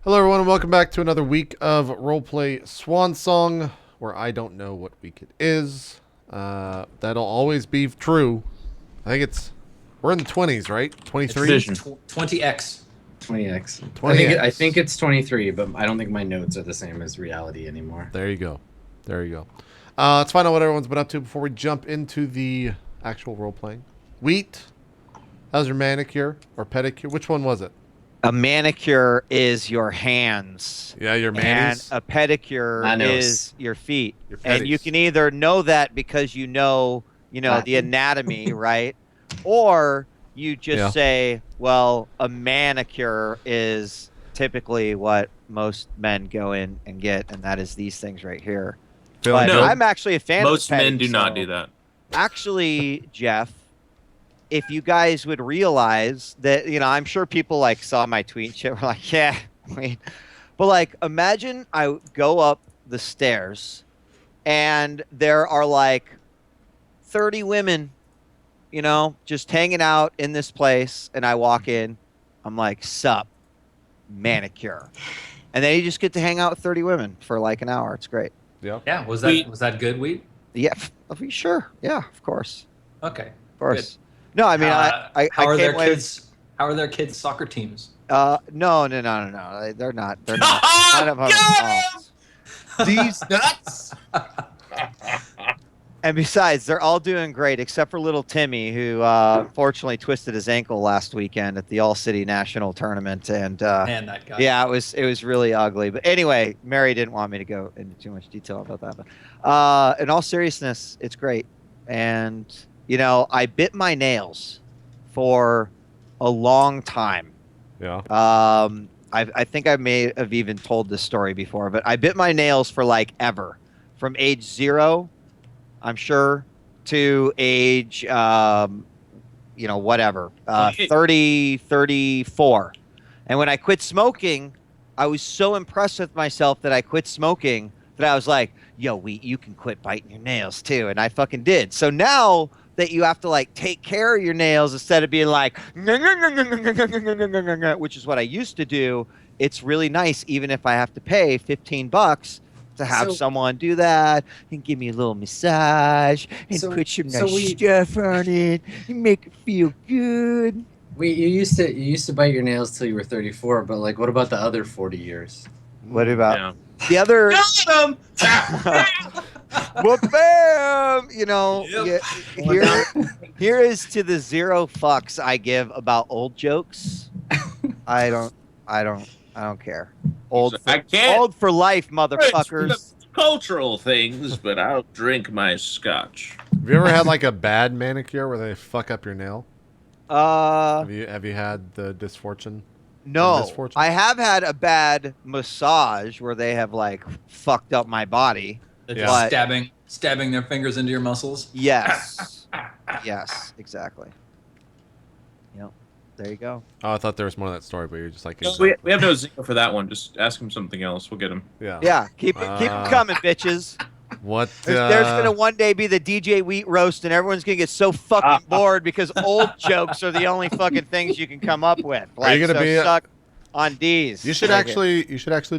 Hello, everyone, and welcome back to another week of Roleplay Swan Song, where I don't know what week it is. That'll always be true. I think we're in the 20s, right? 23? 20x. 20x. 20X. I think it's 23, but I don't think my notes are the same as reality anymore. There you go. There you go. Let's find out what everyone's been up to before we jump into the actual role-playing. Wheat, how's your manicure or pedicure? Which one was it? A manicure is your hands. Yeah, your And manis. a pedicure is your feet. Your And you pedis. can either know that because you know the anatomy, right? Or you just say, well, a manicure is typically what most men go in and get, and that is these things right here. Feeling But good? I'm actually a fan Most of men do not so- do that. Actually, Geoff, if you guys would realize that, I'm sure people like saw my tweet and shit were like, yeah, wait. But like, imagine I go up the stairs and there are like 30 women, just hanging out in this place. And I walk in, I'm like, sup, manicure. And then you just get to hang out with 30 women for like an hour. It's great. Yeah. Yeah, was that good, Wheat? Yeah, sure. Yeah, of course. Okay. Of course. No, I mean, I how are can't their wait. kids? How are their kids' soccer teams? No. They're not. None of them. These nuts! And besides, they're all doing great except for little Timmy, who unfortunately twisted his ankle last weekend at the All City National Tournament, and Man, that guy. yeah, it was really ugly. But anyway, Mary didn't want me to go into too much detail about that. But in all seriousness, it's great, and I bit my nails for a long time. Yeah. I think I may have even told this story before, but I bit my nails for like ever, from age 0, I'm sure, to age, whatever, 30, 34. And when I quit smoking, I was so impressed with myself that I quit smoking that I was like, yo, Wheat, you can quit biting your nails too. And I fucking did. So now that you have to like take care of your nails instead of being like, which is what I used to do, it's really nice, even if I have to pay $15 to have someone do that and give me a little massage and put some nice stuff on it and make it feel good. Wait, you used to bite your nails till you were 34, but like, what about the other 40 years? What about Yeah. the other? Got him! Well, bam! Yep. Here is to the 0 fucks I give about old jokes. I don't care. Old for life, motherfuckers. Cultural things, but I'll drink my scotch. Have you ever had like a bad manicure where they fuck up your nail? Have you had the disfortune? No, Misfortune? I have had a bad massage where they have like fucked up my body. They're Yeah. just stabbing their fingers into your muscles. Yes. Yes, exactly. Yep. There you go. Oh, I thought there was more of that story, but you're just like, We have no Zero for that one. Just ask him something else. We'll get him. yeah. Yeah, keep them coming, bitches. What? There's gonna one day be the djWHEAT roast, and everyone's gonna get so fucking bored because old jokes are the only fucking things you can come up with. Like, you gonna so be suck on D's? You should actually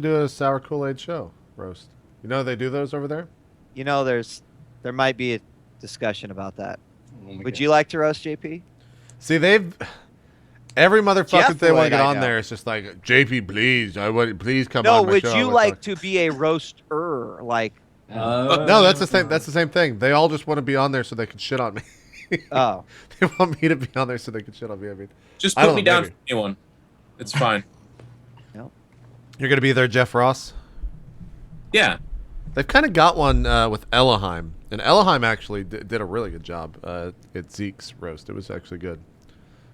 do a sour Kool-Aid show roast. You know they do those over there. There might be a discussion about that. Oh my Would God. you like to roast JP? See, every motherfucker Jeff they want to would, get I on know. there. It's just like, JP, please, please come No, on my would show. I you wanna like talk." to be a roaster? Like, No, that's the same. That's the same thing. They all just want to be on there so they can shit on me. oh, They want me to be on there so they can shit on me. I mean, Just I put don't me know, down maybe. for anyone. It's fine. you're gonna be there, Jeff Ross. Yeah. They've kind of got one with Ellaheim, and Ellaheim actually did a really good job at Zeke's roast. It was actually good.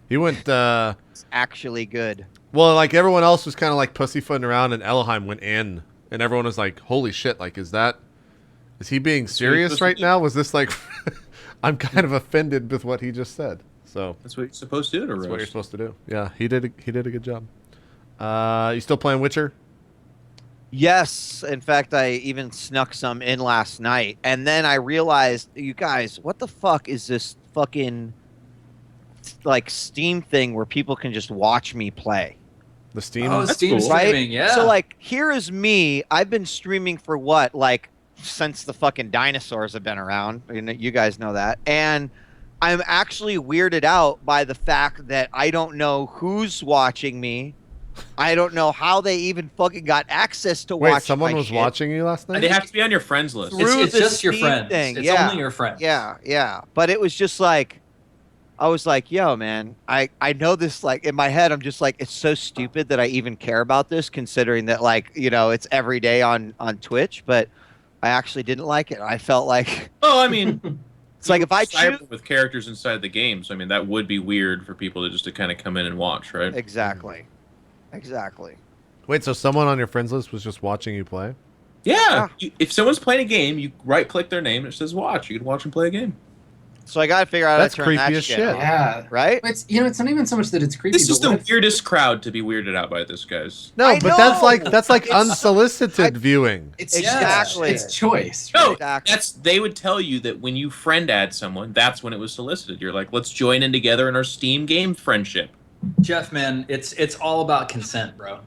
He went it's actually good. well, like everyone else was kind of like pussyfooting around, and Ellaheim went in, and everyone was like, "Holy shit! Like, is he being serious right now? Was this like?" I'm kind of offended with what he just said. So That's what you're supposed to do to that's what you're roast. supposed to do. Yeah, he did a good job. You still playing Witcher? Yes, in fact, I even snuck some in last night, and then I realized, you guys, what the fuck is this fucking like Steam thing where people can just watch me play? The Steam. Oh, Steam cool. streaming, yeah. So like, here is me. I've been streaming for what, like, since the fucking dinosaurs have been around. You guys know that. And I'm actually weirded out by the fact that I don't know who's watching me. I don't know how they even fucking got access to watch. Wait, someone my was shit. watching you last night? They have to be on your friends list. Through it's the just your Steam friends. thing, It's yeah. only your friends. Yeah. But it was just like, I was like, yo, man, I know this, like, in my head, I'm just like, it's so stupid that I even care about this, considering that, like, it's every day on Twitch, but I actually didn't like it. I felt like, Oh, I mean, it's like if I cyber choose. with characters inside the game, so I mean that would be weird for people to kind of come in and watch, right? Exactly. Wait, so someone on your friends list was just watching you play? Yeah. If someone's playing a game, you right-click their name and it says watch. You can watch them play a game. So I got to figure out That's how to turn creepy that as shit shit. off, Yeah. right? It's it's not even so much that it's creepy. This is but the what if- weirdest crowd to be weirded out by this, guys. No, I but that's know! like unsolicited viewing. It's Exactly. It's choice. No, Exactly. they would tell you that when you friend add someone, that's when it was solicited. You're like, let's join in together in our Steam game friendship. Jeff, man, it's all about consent, bro.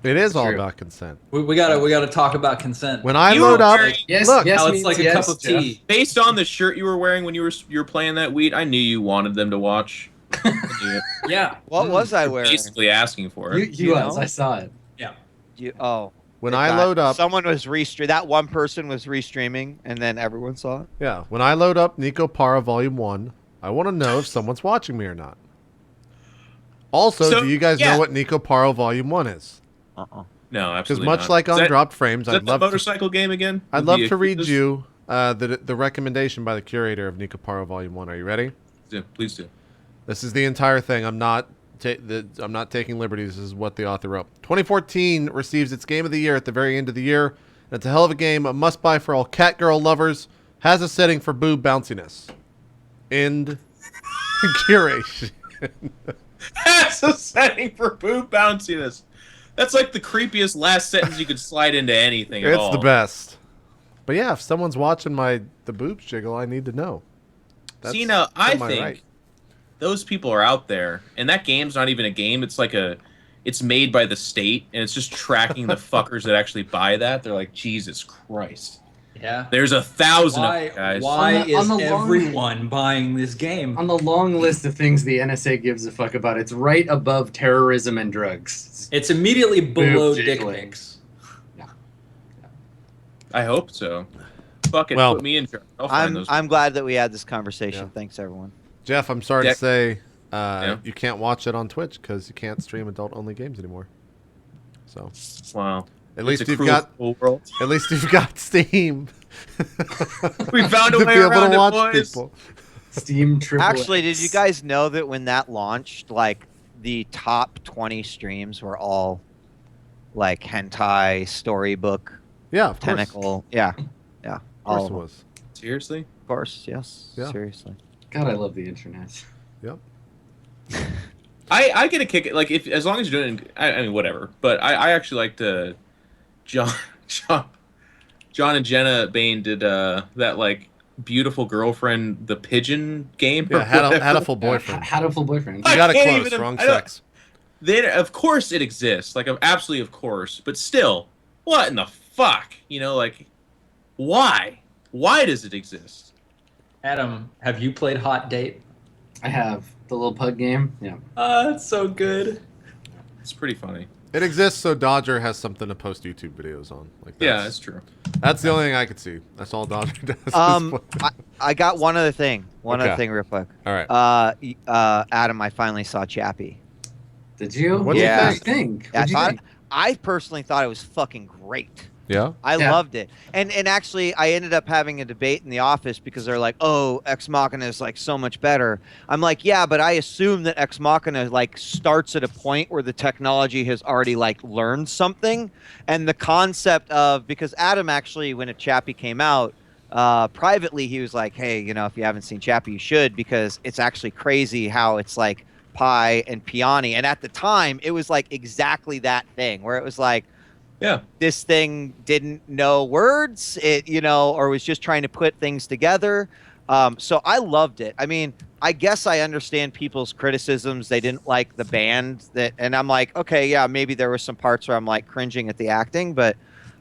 It is all true. about consent. We gotta talk about consent. When I You load were up, very- Yes, look, yes How it's means like a yes, cup of Jeff. tea. Based on the shirt you were wearing when you were playing that Wheat, I knew you wanted them to watch. I knew it. Yeah. What was I wearing? Basically asking for it. You was. know? I saw it. when I load up, someone was that one person was restreaming, and then everyone saw it. yeah, when I load up Nico Para Volume 1, I want to know if someone's watching me or not. Also, So, do you guys yeah. know what Nico Paro Volume 1 is? No, Because absolutely much not. like on Is that- Dropped Frames, Is that I'd the love to, motorcycle game again? I'd With love the to read Yakuza's? you the recommendation by the curator of Nico Paro Volume 1. Are you ready? Yeah, please do. This is the entire thing. I'm not taking liberties. This is what the author wrote. 2014 receives its Game of the Year at the very end of the year. And it's a hell of a game, a must-buy for all cat girl lovers. Has a setting for boob bounciness. End curation. That's a setting for boob bounciness. That's like the creepiest last sentence you could slide into anything at It's all. the best. But yeah, if someone's watching the boobs jiggle, I need to know. See, now, I am think right? those people are out there, and that game's not even a game. It's like it's made by the state, and it's just tracking the fuckers that actually buy that. They're like, Jesus Christ. Yeah. There's 1,000 Why, of you guys. why On the- on is the long- everyone buying this game? On the long list of things the NSA gives a fuck about, it's right above terrorism and drugs. It's immediately below dick jiggling. pics. I hope so. Fuck it, Well, put me in charge. I'll find those. I'm glad that we had this conversation. Yeah. Thanks, everyone. Jeff, I'm sorry to Dick. say Yeah. you can't watch it on Twitch because you can't stream adult-only games anymore. So Wow. at least It's a you've cruel, got cruel world. Steam. We found a to way be able around to it, watch boys. people. Steam triple Actually, X. did you guys know that when that launched, like the top 20 streams were all like hentai, storybook, Yeah, of course. tentacle? Yeah, Of all course of it them. was. Seriously? Of course, yes. Yeah. Seriously. God, I love the internet. Yep. I get a kick. Like if as long as you're doing, I mean whatever. But I actually liked John and Jenna Bain did that like beautiful girlfriend the pigeon game. or Yeah, had a whatever. full boyfriend. Had a full boyfriend. You got it can't close. even- Wrong I don't- sex. Then of course it exists. Like absolutely of course. But still, what in the fuck? You know, like why? Why does it exist? Adam, have you played Hot Date? I have the little pug game. Yeah. It's so good. It's pretty funny. It exists so Dodger has something to post YouTube videos on. Like Yeah, that's true. That's the only thing I could see. That's all Dodger does. is play. I got one other thing. One Okay. other thing, real quick. All right. Adam, I finally saw Chappie. Did you? What'd you Yeah. think? What'd you think? I personally thought it was fucking great. Yeah. I Yeah. loved it. And actually, I ended up having a debate in the office because they're like, oh, Ex Machina is like so much better. I'm like, yeah, but I assume that Ex Machina like starts at a point where the technology has already like learned something. And the concept of, because Adam actually, when a Chappie came out, privately, he was like, hey, you know, if you haven't seen Chappie, you should, because it's actually crazy how it's like Pi and Peony. And at the time, it was like exactly that thing where it was like, Yeah. this thing didn't know words, or was just trying to put things together. So I loved it. I mean, I guess I understand people's criticisms. They didn't like the band and I'm like, okay, yeah, maybe there were some parts where I'm like cringing at the acting, but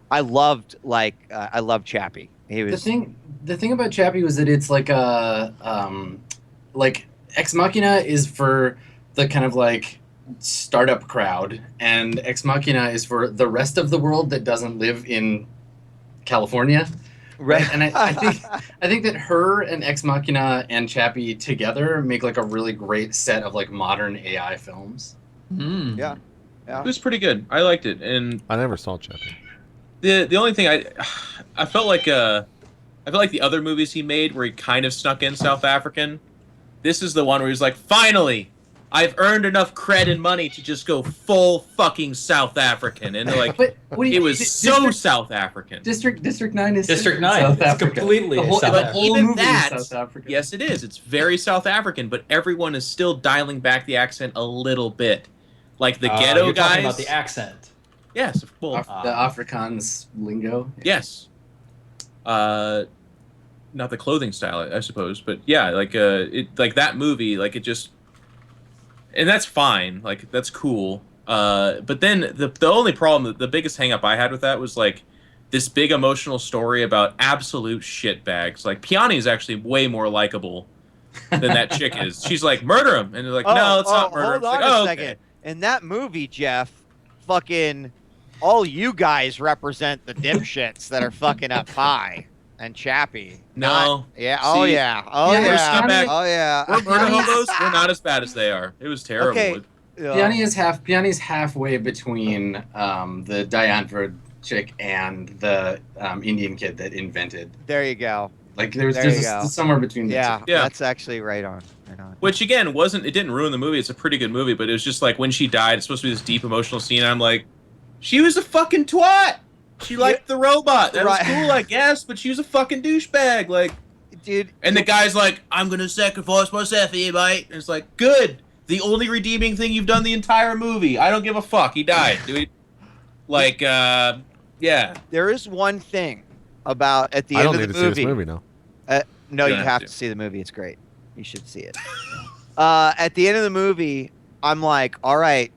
I loved I loved Chappie. He was The thing about Chappie was that it's like a like Ex Machina is for the kind of like startup crowd, and Ex Machina is for the rest of the world that doesn't live in California. Right. And I think that her and Ex Machina and Chappie together make like a really great set of like modern AI films. Yeah. It was pretty good. I liked it, and I never saw Chappie. the only thing I felt like the other movies he made where he kind of snuck in South African. This is the one where he's like, finally, I've earned enough cred and money to just go full fucking South African, and like it was South African. District 9 is District 9. South It's Africa. completely the whole, South the Africa. whole Even movie that, is South Africa. Yes, it is. It's very South African, but everyone is still dialing back the accent a little bit. Like the ghetto you're guys. talking about the accent. Yes, well, The Afrikaans lingo. yes. Not the clothing style, I suppose, but yeah, like like that movie, like it just, and that's fine, like that's cool. But then the only problem, the biggest hang up I had with that was like this big emotional story about absolute shitbags. Like Piani is actually way more likable than that chick is. She's like, murder him, and they're like, no, it's not murder. Hold on like, a second. In that movie, Geoff, fucking all you guys represent the dipshits that are fucking up high. And Chappie. No. Yeah. See, Oh yeah. Oh yeah, we're yeah. scumbag. Oh yeah. We're murder hobos. We're not as bad as they are. It was terrible. Okay. Piani's halfway between the Dianford chick and the Indian kid that invented. There you go. Like There there's you go. somewhere between the Yeah, two. Yeah. that's actually right on. Right on. Which again it didn't ruin the movie. It's a pretty good movie, but it was just like when she died, it's supposed to be this deep emotional scene. And I'm like, she was a fucking twat. She liked the robot. That was cool, I guess, but she was a fucking douchebag. Like, Dude. and the guy's like, I'm gonna sacrifice myself for you, mate. And it's like, good. The only redeeming thing you've done the entire movie. I don't give a fuck. He died, dude. Like, yeah. There is one thing about at the I end don't of need the to see movie. this movie now. No, you don't have have to to. see the movie. It's great. You should see it. At the end of the movie, I'm like, all right,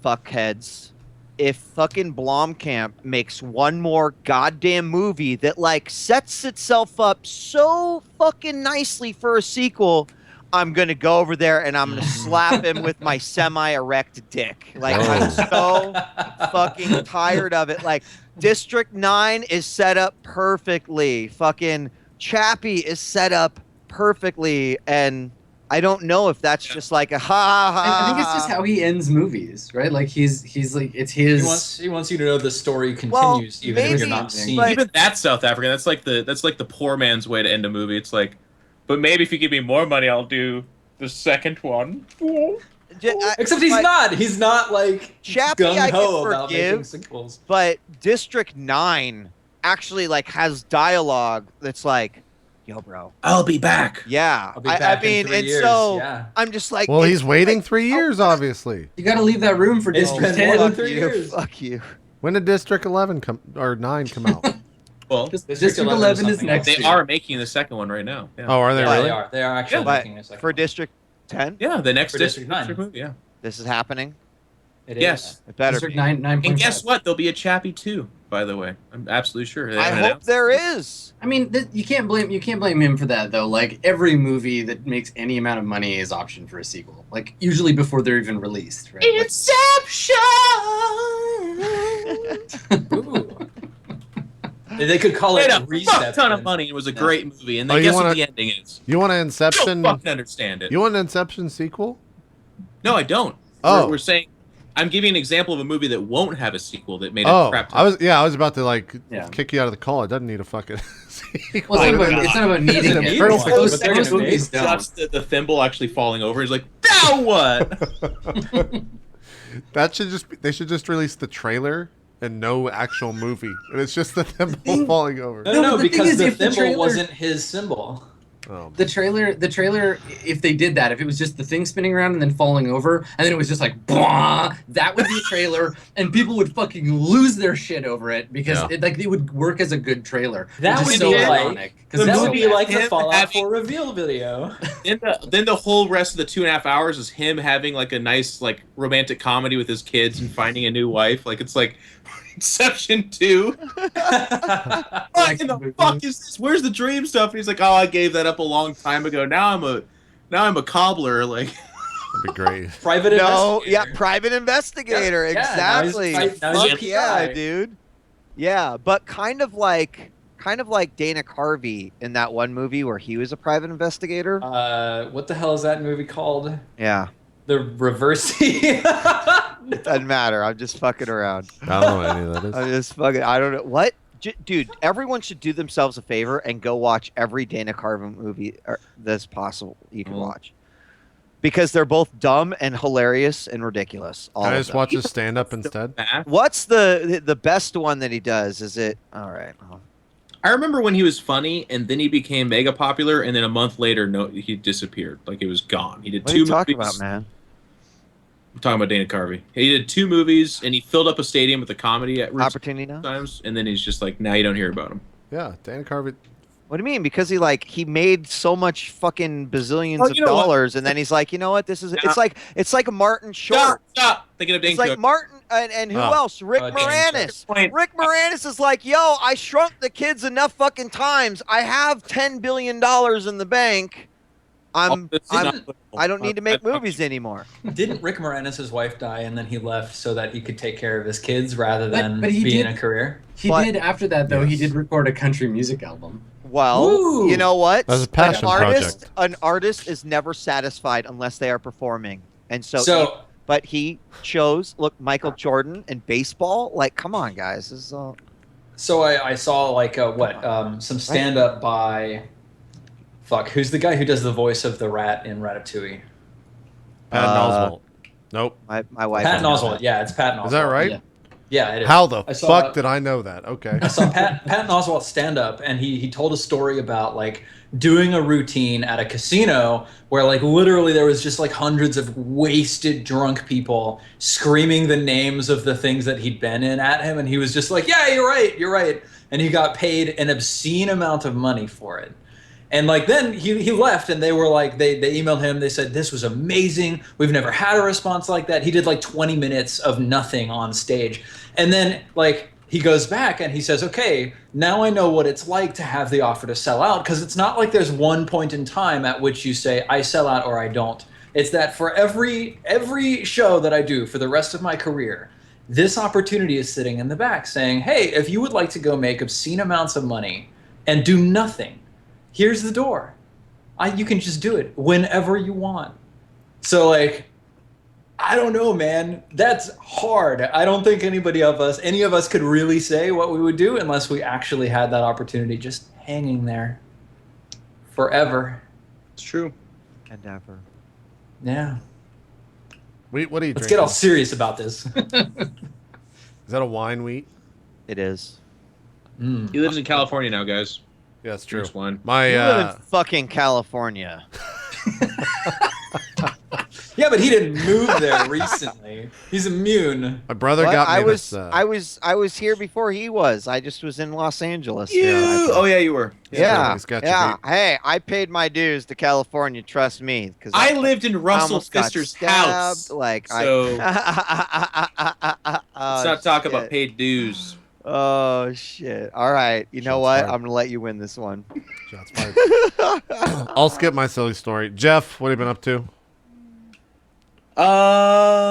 fuckheads. If fucking Blomkamp makes one more goddamn movie that like sets itself up so fucking nicely for a sequel, I'm gonna go over there and I'm gonna slap him with my semi-erect dick. Like I'm so fucking tired of it. Like District 9 is set up perfectly. Fucking Chappie is set up perfectly, and I don't know if that's just like a ha ha. I think it's just how he ends movies, right? Like he's like it's his. He wants you to know the story Well, continues even if you're maybe, not seeing but- it. Even that's South African. That's like the poor man's way to end a movie. It's like, but maybe if you give me more money, I'll do the second one. Except he's not. He's not like Chappie I can gung-ho about making forgive, sequels. but District 9 actually like has dialogue that's like, yo, bro. I'll be back. Yeah. I'll be back in 3 years. so Yeah. I'm just like, Well, it's he's waiting like, 3 years, obviously. You got to leave that room for It's District been more 10. than 3 years. Fuck you. When did District 11 come or 9 come out? Well, District 11 is something next else. they year. are making the second one right now. Yeah. Oh, are they Yeah, really? they are. They are actually Yeah, making a second For one. District 10, Yeah, the next For District 9. movie. Yeah. this is happening. It is. Yes. It better District be. 9, 9.5. And guess what? There'll be a Chappie too. By the way, I'm absolutely sure. They I haven't hope announced there is. I mean, you can't blame him for that though. Like every movie that makes any amount of money is optioned for a sequel. Like usually before they're even released, right? Like, Ooh. They could call Made it a reset. fuck ton of then. money. It was a great movie, and Oh, then you guess wanna- what the ending is? You want an I Inception? don't fucking understand it. You want an Inception sequel? No, I don't. Oh. We're saying I'm giving an example of a movie that won't have a sequel that made a Oh, crap ton. I was about to like Yeah. kick you out of the call. It doesn't need a fucking sequel. Well, it's not about needing doesn't it. need Most- one, most but they're gonna movies make don't. just the thimble actually falling over. He's like, now what? That should just they should just release the trailer and no actual movie. And it's just the thimble falling over. No, No, but the thing because is, the if the thimble trailer- wasn't his symbol. The trailer, if they did that, if it was just the thing spinning around and then falling over, and then it was just like, blah, that would be a trailer, and people would fucking lose their shit over it because it would work as a good trailer. That would so be ironic. That would be like the Him Fallout having- 4 reveal video. Then the whole rest of the 2.5 hours is him having like a nice like romantic comedy with his kids and finding a new wife. Like it's like Inception 2. What in the fuck is this? Where's the dream stuff? And he's like, oh, I gave that up a long time ago. Now I'm a cobbler. Like, That'd be great. Private investigator. Yeah, private investigator. Yeah, exactly. now he's Fuck a yeah, PI. dude. Yeah, but kind of like Dana Carvey in that one movie where he was a private investigator. What the hell is that movie called? Yeah. The Reversing. It doesn't matter. I'm just fucking around. I don't know what any of that is. I'm just fucking. I don't know what. Dude, everyone should do themselves a favor and go watch every Dana Carvey movie that's possible you can watch, because they're both dumb and hilarious and ridiculous. All Can I of just them. watch his stand up instead? What's the best one that he does? Is it all right? I remember when he was funny, and then he became mega popular, and then a month later, he disappeared. Like it was gone. He did What are two you talking movies. about, man? I'm talking about Dana Carvey. He did 2 movies, and he filled up a stadium with a comedy at Opportunity now. times, and then he's just like, now you don't hear about him. Yeah, Dan Carvey. What do you mean? Because he made so much fucking bazillions Oh, of you know what? dollars, and then he's like, you know what? This is it's like a Martin Short. Stop! Thinking of Dane It's like Cook. Martin and who Oh. else? Rick Dan Moranis. Cook. Rick Moranis is like, yo, I shrunk the kids enough fucking times. I have $10 billion in the bank. I don't need to make movies anymore. Didn't Rick Moranis' wife die and then he left so that he could take care of his kids rather than but he be in did- a career? He But- did after that though. He Yes. did record a country music album. Well, Ooh. you know what? That's a passion project. An artist is never satisfied unless they are performing, and So but he chose Michael Jordan and baseball. Like, come on, guys. This is So I saw like some stand up by who's the guy who does the voice of the rat in Ratatouille? Patton Oswalt. Nope. my wife. Patton knows Oswalt. that. Yeah, it's Patton Oswalt. Is that right? Yeah. Yeah, it is. How the I saw fuck that- did I know that? Okay. I saw Patton Oswalt stand up, and he told a story about like doing a routine at a casino where like literally there was just like hundreds of wasted drunk people screaming the names of the things that he'd been in at him, and he was just like, yeah, you're right, and he got paid an obscene amount of money for it. And like then he left, and they were like they emailed him. They said, this was amazing. We've never had a response like that. He did like 20 minutes of nothing on stage, and then like he goes back and he says, okay, now I know what it's like to have the offer to sell out, because it's not like there's one point in time at which you say I sell out or I don't. It's that for every show that I do for the rest of my career, this opportunity is sitting in the back saying, hey, if you would like to go make obscene amounts of money and do nothing, here's the door. You can just do it whenever you want. So like, I don't know, man. That's hard. I don't think any of us could really say what we would do unless we actually had that opportunity just hanging there forever. It's true. Endeavor. Yeah. Wheat, what are you Let's drinking? get all serious about this. Is that a wine, Wheat? It is. He lives in California now, guys. Yeah, that's true. Drinks wine. My You live in fucking California. Yeah, but he didn't move there recently. He's immune. my brother What? got me this. I was here before he was. I just was in Los Angeles. Oh yeah, you were. Yeah, he's got you yeah. beat. Hey, I paid my dues to California. Trust me, because I lived in Russell almost got Pfister's stabbed, house. Like So- I. Let's not talk about paid dues. Oh shit! All right, you know Shots what? fired. I'm gonna let you win this one. Shots fired. I'll skip my silly story. Jeff, what have you been up to?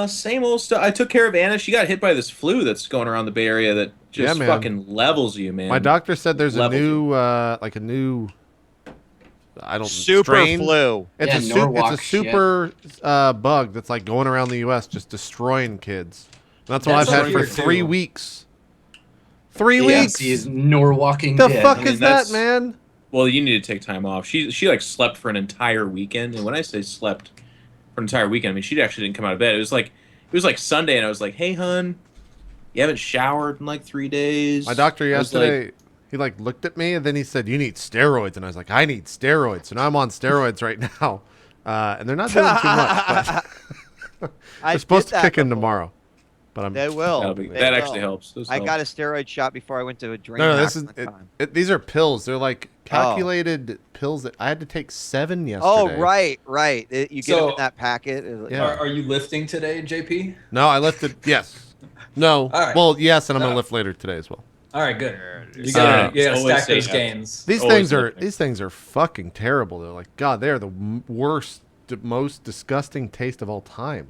Same old stuff. I took care of Anna. She got hit by this flu that's going around the Bay Area that just man. fucking levels you, man. My doctor said there's a Levels new, like a new, I don't Super strain. flu. It's Yeah, a Norwalk it's a super bug that's like going around the U.S. just destroying kids. And that's what That's I've had for weird, 3 too. weeks. 3 weeks. He is Norwalking The dead. fuck I mean, is that, that's- man? Well, you need to take time off. She like slept for an entire weekend, and when I say slept for an entire weekend, I mean she actually didn't come out of bed. It was like Sunday, and I was like, "Hey, hun, you haven't showered in like 3 days." My doctor I was yesterday, like, he he like looked at me and then he said, "You need steroids," and I was like, "I need steroids." So now I'm on steroids right now, and they're not doing too much. But they're supposed to kick in tomorrow. But They will. That actually helps. Those I help. got a steroid shot before I went to a drink. No, this is these are pills. They're like calculated pills that I had to take 7 yesterday. Oh, right. You get them in that packet. Yeah. Are you lifting today, JP? No, I lifted. Yes. No. All right. Well, yes, and I'm gonna lift later today as well. All right, good. You gotta gotta always stack say those that. gains. These things are fucking terrible. They're like, God, they're the worst, most disgusting taste of all time.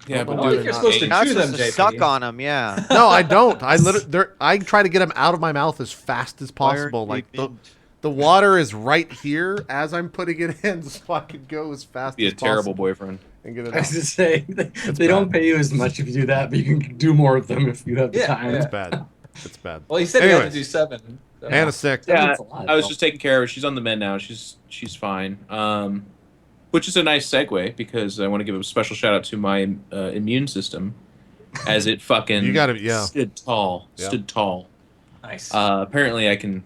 Yeah, Well, but I dude, think you're supposed to Not chew them, supposed to JP. suck on them, yeah. No, I don't. I try to get them out of my mouth as fast as possible. Like the water is right here as I'm putting it in, so I can go as fast be a as possible. terrible boyfriend. And get it I was out. just saying, they don't pay you as much if you do that, but you can do more of them if you have the time. It's bad. It's bad. Well, he said he had to Anyways. do 7. So. Anna's sick. Yeah, That's a lot, I was though. just taking care of her. She's on the mend now. She's fine. Which is a nice segue because I want to give a special shout out to my immune system, as it fucking You gotta, yeah. stood tall. Yeah. Stood tall. Nice. Apparently I can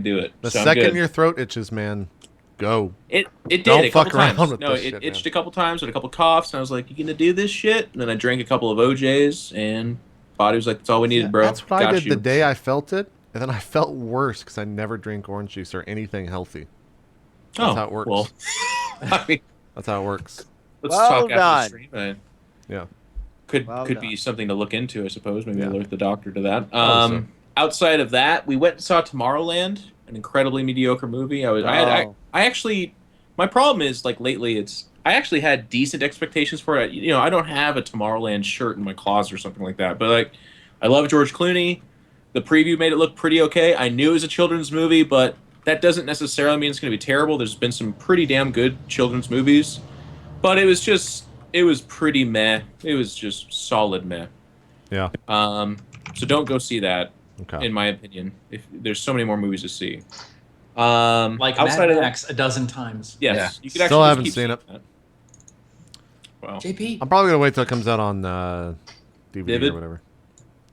do it. The so I'm second good. your throat itches, man, go. It did Don't a couple fuck around times. with No, this it shit, itched man. a couple times with a couple coughs, and I was like, "You gonna do this shit?" And then I drank a couple of OJs, and body was like, "That's all we needed, bro." That's what I Got did you. the day I felt it, and then I felt worse because I never drink orange juice or anything healthy. That's how it works. Well, I mean, That's how it works. let's Well talk done. after the stream. Yeah. Could Well be done. something to look into, I suppose. Maybe Yeah. alert the doctor to that. Probably so. Outside of that, we went and saw Tomorrowland, an incredibly mediocre movie. I actually, my problem is like lately, I actually had decent expectations for it. You know, I don't have a Tomorrowland shirt in my closet or something like that, but like, I love George Clooney. The preview made it look pretty okay. I knew it was a children's movie, but that doesn't necessarily mean it's going to be terrible. There's been some pretty damn good children's movies, but it was pretty meh. It was just solid meh. Yeah. So don't go see that, Okay. in my opinion. If there's so many more movies to see. like outside Mad of that, Max a dozen times. yes, Yeah. you could Still actually just haven't keep seen it. that. Wow. JP. I'm probably gonna wait till it comes out on DVD Vivid? or whatever.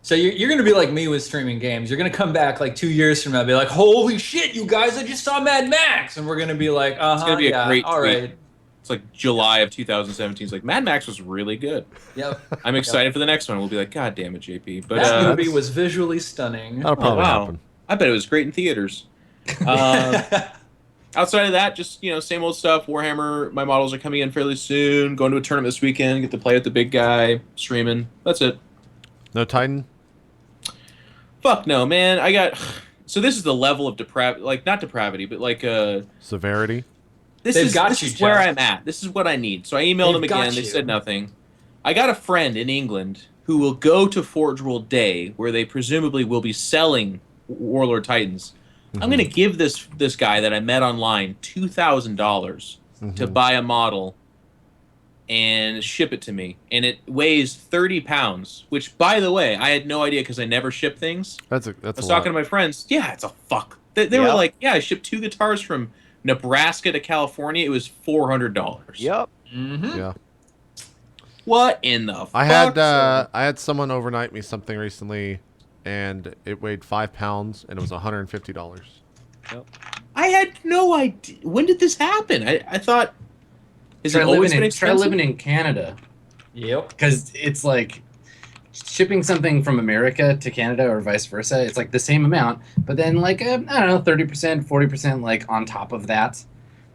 So you're going to be like me with streaming games. You're going to come back like 2 years from now and be like, holy shit, you guys, I just saw Mad Max. And we're going to be like, It's gonna be a great all tweet. right. It's like July of 2017. It's like Mad Max was really good. Yep. I'm excited for the next one. We'll be like, God damn it, JP. But That movie was visually stunning. That'll probably wow. happen. I bet it was great in theaters. Outside of that, just same old stuff. Warhammer. My models are coming in fairly soon. Going to a tournament this weekend. Get to play with the big guy. Streaming. That's it. No Titan. Fuck no, man. I got. So this is the level of depravity, like not depravity, but like Severity. this They've is got this you, is where Geoff. I'm at. This is what I need. So I emailed them They've got again. They you. said nothing. I got a friend in England who will go to Forge World Day, where they presumably will be selling Warlord Titans. I'm going to give this guy that I met online $2,000 to buy a model and ship it to me, and it weighs 30 pounds. Which, by the way, I had no idea because I never ship things. That's I a was lot. talking to my friends. Yeah, it's a fuck. They were Yep. like, yeah, I shipped 2 guitars from Nebraska to California. It was $400. Yep. Mm-hmm. Yeah. What in the fuck? I had someone overnight me something recently, and it weighed 5 pounds, and it was $150. I had no idea. When did this happen? I thought. Has Try it always been try expensive? living in Canada, Yep. because it's like shipping something from America to Canada or vice versa. It's like the same amount, but then like I don't know, 30%, 40% like on top of that.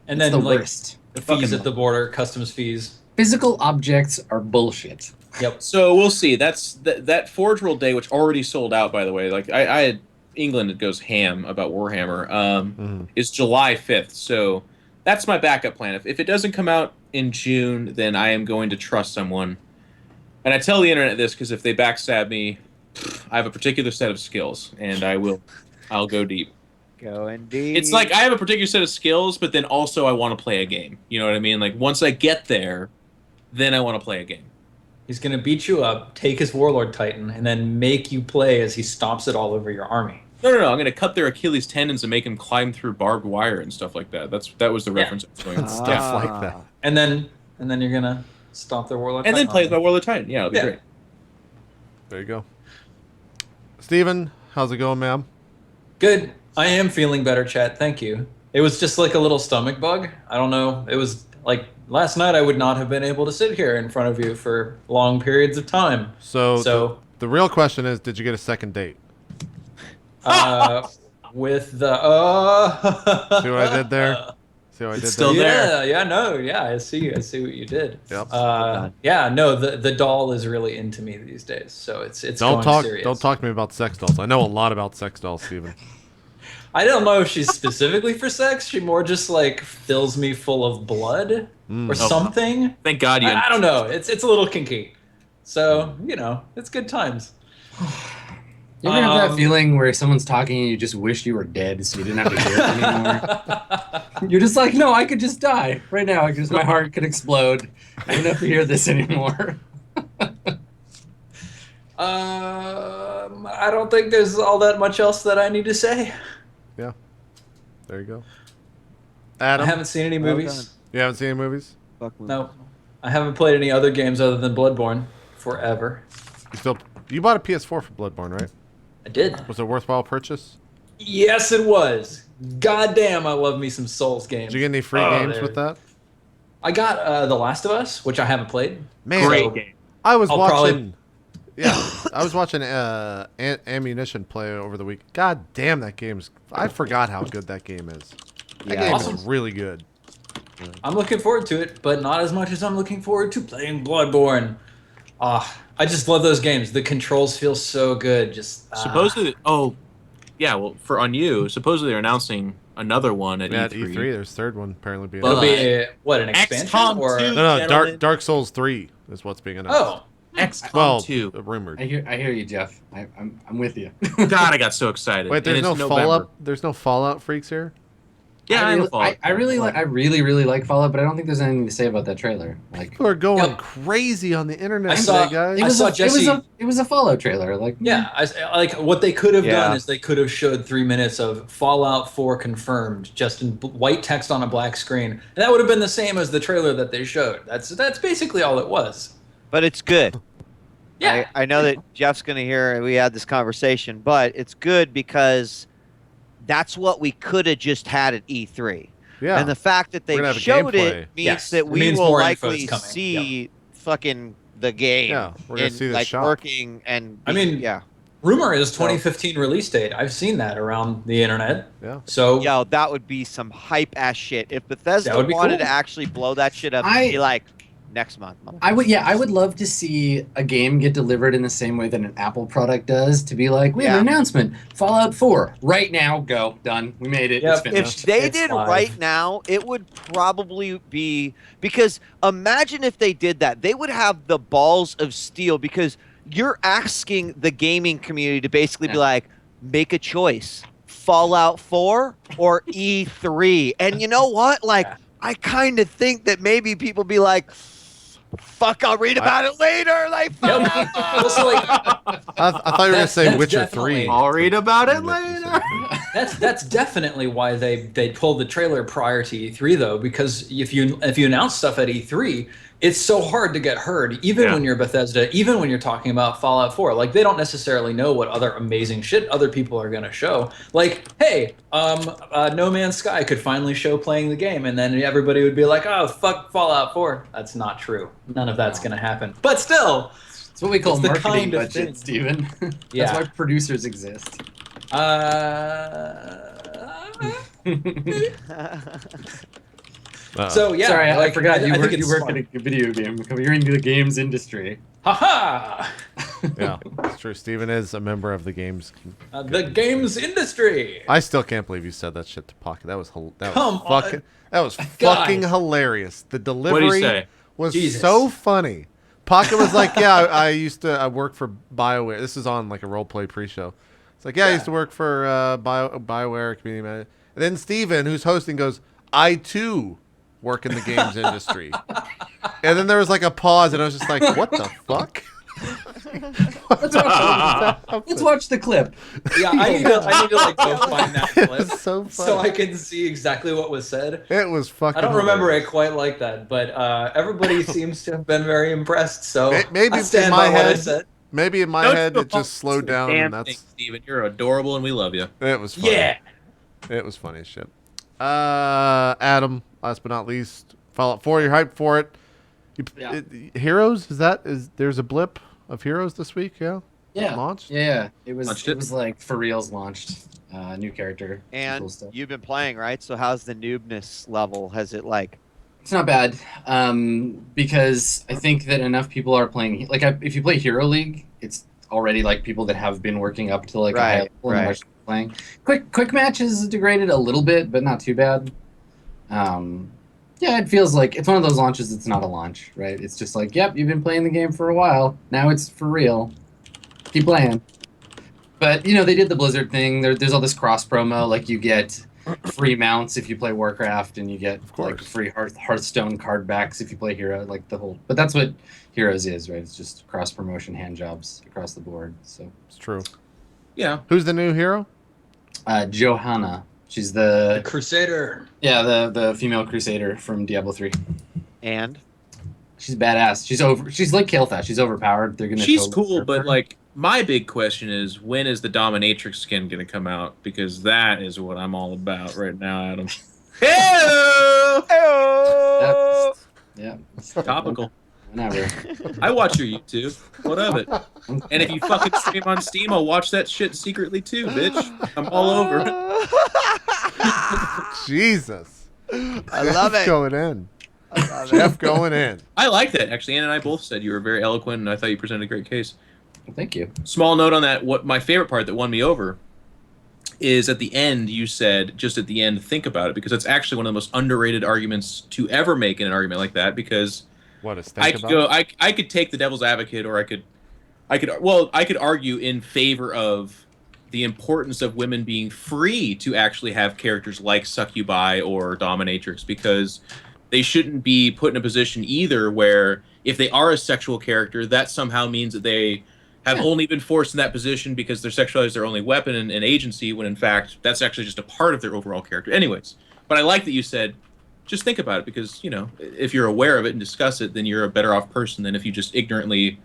And It's then the like worst. the fees Fucking at the border, customs fees. Physical objects are bullshit. Yep. So we'll see. That's that Forge World Day, which already sold out, by the way. Like I had England that goes ham about Warhammer. Is July 5th. So that's my backup plan. If it doesn't come out in June, then I am going to trust someone. And I tell the internet this because if they backstab me, I have a particular set of skills, and I'll go deep. Going deep. It's like I have a particular set of skills, but then also I want to play a game. You know what I mean? Like once I get there, then I want to play a game. He's going to beat you up, take his Warlord Titan, and then make you play as he stomps it all over your army. No. I'm going to cut their Achilles tendons and make them climb through barbed wire and stuff like that. That was the reference I was going with. Stuff Yeah. like that. And then you're going to stomp their Warlord And then Titan play on with my Warlord Titan. Yeah, it'll be Yeah. great. There you go. Steven, how's it going, ma'am? Good. I am feeling better, chat. Thank you. It was just like a little stomach bug. I don't know. It was like last night I would not have been able to sit here in front of you for long periods of time. So the real question is, did you get a second date? With the See what I did there? See what I did It's still there? there. Yeah, no, yeah, I see what you did. Yep. Yeah, no, the doll is really into me these days, so it's Don't going talk. serious. Don't talk to me about sex dolls. I know a lot about sex dolls, Steven. I don't know if she's specifically for sex. She more just like fills me full of blood or something. Thank God you. I don't know. It's a little kinky, so you know, it's good times. You ever have that feeling where someone's talking and you just wish you were dead so you didn't have to hear it anymore? You're just like, no, I could just die right now because my heart could explode. I don't have to hear this anymore. I don't think there's all that much else that I need to say. Yeah. There you go. Adam, I haven't seen any movies. you haven't seen any movies? Fuck me. No, I haven't played any other games other than Bloodborne forever. You bought a PS4 for Bloodborne, right? I did. Was it a worthwhile purchase? Yes, it was. God damn, I love me some Souls games. Did you get any free games with that? I got The Last of Us, which I haven't played. Man, Great game. I was I'll watching. Yeah, I was watching Ammunition play over the week. God damn, that game's. I forgot how good that game is. That game Awesome. is really good. I'm looking forward to it, but not as much as I'm looking forward to playing Bloodborne. I just love those games. The controls feel so good. Just Supposedly, on you, supposedly they're announcing another one at Yeah, at E3. E3, there's a third one apparently being. It'll announced. be what, an expansion XCOM or 2. No, Gentlemen. Dark Souls 3 is what's being announced. oh. XCOM Well, 2. rumored. I hear you, Jeff. I'm with you. God, I got so excited. Wait, there's And no it's November. Fallout. There's no Fallout freaks here. Yeah, I know Fallout. I really like Fallout, but I don't think there's anything to say about that trailer. Like, People are going Yep. crazy on the internet I saw- today, guys. it was, saw a, Jesse- it was a Fallout trailer. Like, Yeah, like what they could have Yeah. done is they could have showed 3 minutes of Fallout 4 confirmed, just in white text on a black screen, and that would have been the same as the trailer that they showed. That's basically all it was. But it's good. Yeah, I know that Jeff's going to hear we had this conversation, but it's good because that's what we could have just had at E3. Yeah. And the fact that We're they gonna have a showed gameplay. it means Yes, that it we means will more info's likely coming. see fucking the game. Yeah, we're gonna in, see the like shop. working and. I mean, yeah. rumor is 2015 release date. I've seen that around the internet. Yeah. So Yo, that would be some hype ass shit. If Bethesda That would be wanted cool. to actually blow that shit up, I- be like, next month. I would love to see a game get delivered in the same way that an Apple product does. To be like, we have an announcement, Fallout 4, right now, go, done, we made it, Yep. it's If finished. they It's did live. right now, it would probably be because imagine if they did that. They would have the balls of steel because you're asking the gaming community to basically be Yeah. like, make a choice. Fallout 4 or E3. And you know what? Like, Yeah. I kind of think that maybe people be like, fuck, I'll read about it later. Like, Yep. Fallout 4. Also, like, I thought you were going to That's- say that's Witcher definitely- 3. I'll read about it later. that's definitely why they pulled the trailer prior to E3 though, because if you announce stuff at E3, it's so hard to get heard, even when you're Bethesda, even when you're talking about Fallout 4. Like they don't necessarily know what other amazing shit other people are gonna show. Like, hey, No Man's Sky could finally show playing the game, and then everybody would be like, oh fuck Fallout 4. That's not true. None of that's gonna happen. But still, It's what we call it's the marketing kind of budget, thing. Steven. That's Yeah. why producers exist. So yeah, Sorry, I like, forgot you I work, think it's you work fun. in a video game. You're in the games industry. Haha! Yeah, it's true. Steven is a member of the games. The games industry. I still can't believe you said that shit to Pocket. That was Come on. that was Guys. fucking hilarious. The delivery say? was Jesus. so funny. Pocket was like, "Yeah, I used to work for BioWare. This is on like a role play pre-show. It's like, yeah, I used to work for BioWare community manager." And then Steven, who's hosting, goes, "I too work in the games industry." And then there was like a pause, and I was just like, "What the fuck?" Let's watch the clip. Yeah, I need to like go find that It clip was so funny. so I can see exactly what was said. It was fucking. I don't remember hilarious. it quite like that, but everybody seems to have been very impressed. So Maybe I stand in my by what I head, said. maybe in my Don't head you it just slowed down, damn and that's thing, Steven. You're adorable, and we love you. it was funny. Yeah. It was funny as shit. Adam, last but not least, Fallout 4. You're hyped for it. Yeah. Heroes? There's a blip of Heroes this week? Yeah. Yeah. Launched? Yeah. It was. Launched It it? was like for reals launched. New character. Some And cool stuff. you've been playing, right? So how's the noobness level? Has it like? It's not bad, because I think that enough people are playing. Like, if you play Hero League, it's already like people that have been working up to like a high Right, level and right. are playing. Quick match is degraded a little bit, but not too bad. Yeah, it feels like it's one of those launches that's not a launch, right? It's just like, yep, you've been playing the game for a while. Now it's for real. Keep playing. But they did the Blizzard thing. There's all this cross promo, like you get free mounts if you play Warcraft, and you get like free Hearthstone card backs if you play Hero, like the whole. But that's what Heroes is, right? It's just cross promotion hand jobs across the board. So It's true. Yeah. Who's the new hero? Johanna, she's The the Crusader. the female crusader from Diablo 3. And She's badass. She's like Kael'thas. She's overpowered. They're gonna. She's totally cool, nerf but her. like my big question is when is the Dominatrix skin gonna come out? Because that is what I'm all about right now, Adam. Hey! Yeah. Topical. Whenever. I watch your YouTube. What of it? And if you fucking stream on Steam, I'll watch that shit secretly too, bitch. I'm all over it. Jesus. I love Jeff it. going in. I love it. Jeff going in. I like that, actually. Ann and I both said you were very eloquent, and I thought you presented a great case. Well, thank you. Small note on that, what my favorite part that won me over is at the end you said, just at the end, think about it, because it's actually one of the most underrated arguments to ever make in an argument like that, because What is I think could about? go I could take the devil's advocate, or I could argue in favor of the importance of women being free to actually have characters like Succubi or Dominatrix, because they shouldn't be put in a position either where if they are a sexual character, that somehow means that they have only been forced in that position because their sexuality is their only weapon and agency, when in fact that's actually just a part of their overall character. Anyways, but I like that you said, just think about it, because, if you're aware of it and discuss it, then you're a better off person than if you just ignorantly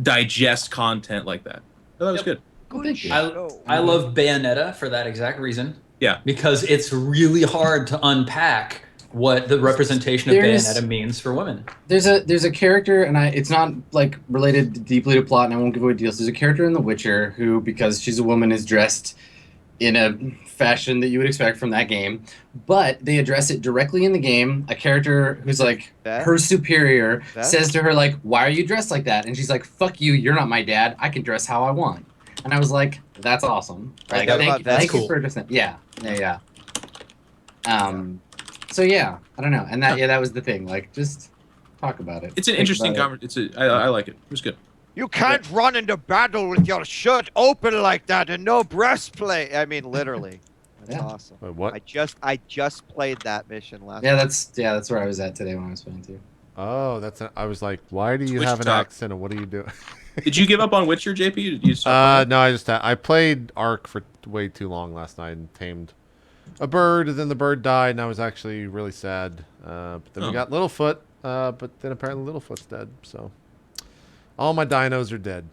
digest content like that. So that was good. Well, thank you. I love Bayonetta for that exact reason. Yeah. Because it's really hard to unpack what the representation of Bayonetta means for women. There's a character, and it's not like related deeply to plot, and I won't give away deals. There's a character in The Witcher who, because she's a woman, is dressed in a fashion that you would expect from that game, but they address it directly in the game. A character who's like Beth? her superior Beth? says to her like, "Why are you dressed like that?" And she's like, "Fuck you, you're not my dad. I can dress how I want." And I was like, "That's awesome." Right, Like, that's thank cool. you for addressing. Yeah. So yeah, I don't know, and that was the thing. Like, just talk about it. It's an Think interesting about it. conversation. I like it. It was good. You can't run into battle with your shirt open like that and no breastplate. I mean, literally. That's Yeah. awesome. Wait, what? I just played that mission last. Yeah, that's where I was at today when I was playing too. Oh, I was like, why do you Twitch have an talk. accent and what are you doing? Did you give up on Witcher, JP? Did you stop? No, I played Ark for way too long last night and tamed a bird, and then the bird died, and I was actually really sad. But then we got Littlefoot, but then apparently Littlefoot's dead. So all my dinos are dead,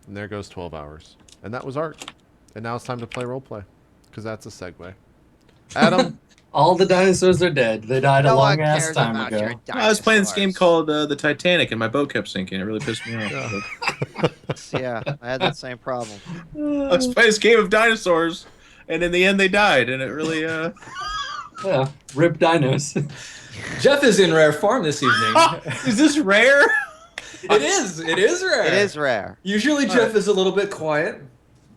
and there goes 12 hours. And that was Ark. And now it's time to play roleplay, because that's a segue. Adam, All the dinosaurs are dead. They died a No one long ass cares time about ago. your I was playing this game dinosaurs. called the Titanic, and my boat kept sinking. It really pissed me off. Yeah, I had that same problem. I was playing this game of dinosaurs, and in the end they died, and it really Yeah, rip dinos. Jeff is in rare form this evening. is this rare? It is. It is rare. It is rare. Usually Jeff is a little bit quiet.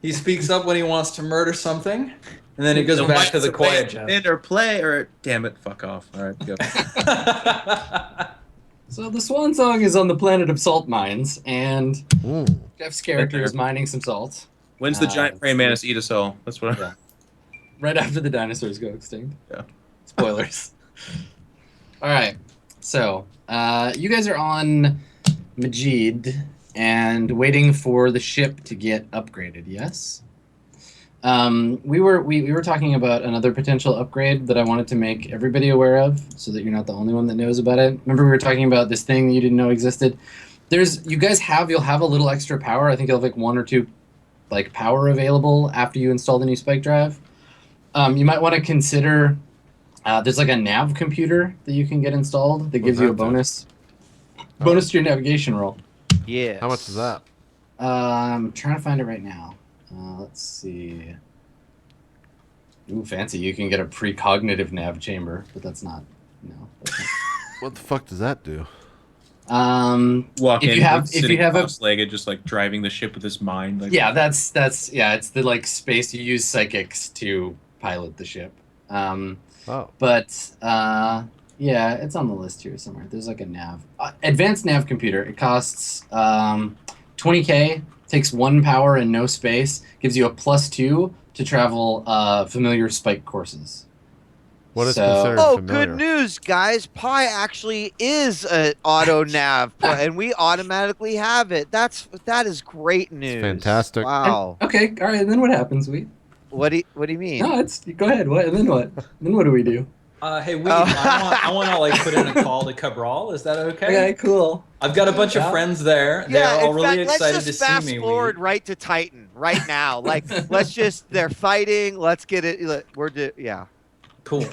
He speaks up when he wants to murder something, and then it goes back to the quiet Jeff. Or play, or damn it, fuck off. All right, go. So the Swan Song is on the planet of salt mines, and ooh, Jeff's character is mining some salt When's the giant praying mantis eat us all? That's what. Yeah. right after the dinosaurs go extinct. Yeah. Spoilers. All right. So you guys are on Majid and waiting for the ship to get upgraded. Yes. We were talking about another potential upgrade that I wanted to make everybody aware of, so that you're not the only one that knows about it. Remember, we were talking about this thing that you didn't know existed. You'll have a little extra power. I think you'll have like 1 or 2 like power available after you install the new spike drive. You might want to consider there's like a nav computer that you can get installed that gives you a bonus to your navigation roll. Yeah. How much is that? I'm trying to find it right now. Let's see. Ooh, fancy! You can get a precognitive nav chamber, but that's not. No. That's not. What the fuck does that do? Walk if in, you have cross-legged, just like driving the ship with his mind. Like, yeah, that's it's the like space you use psychics to pilot the ship. But yeah, it's on the list here somewhere. There's like a nav, advanced nav computer. It costs 20K, takes 1 power and no space, gives you a +2 to travel familiar spike courses. What is considered familiar? Good news, guys! Pi actually is an auto nav, and we automatically have it. That is great news. It's fantastic. Wow. Okay, all right. And then what happens, Wheat? What do you mean? No, go ahead. What? And then what? Then what do we do? Hey, Wheat, I want to like put in a call to Cabral. Is that okay? Okay, cool. I've got a bunch of friends there. They're all really excited to see me. Let's just fast forward right to Titan right now. Like, they're fighting. Let's get it. Yeah. Cool.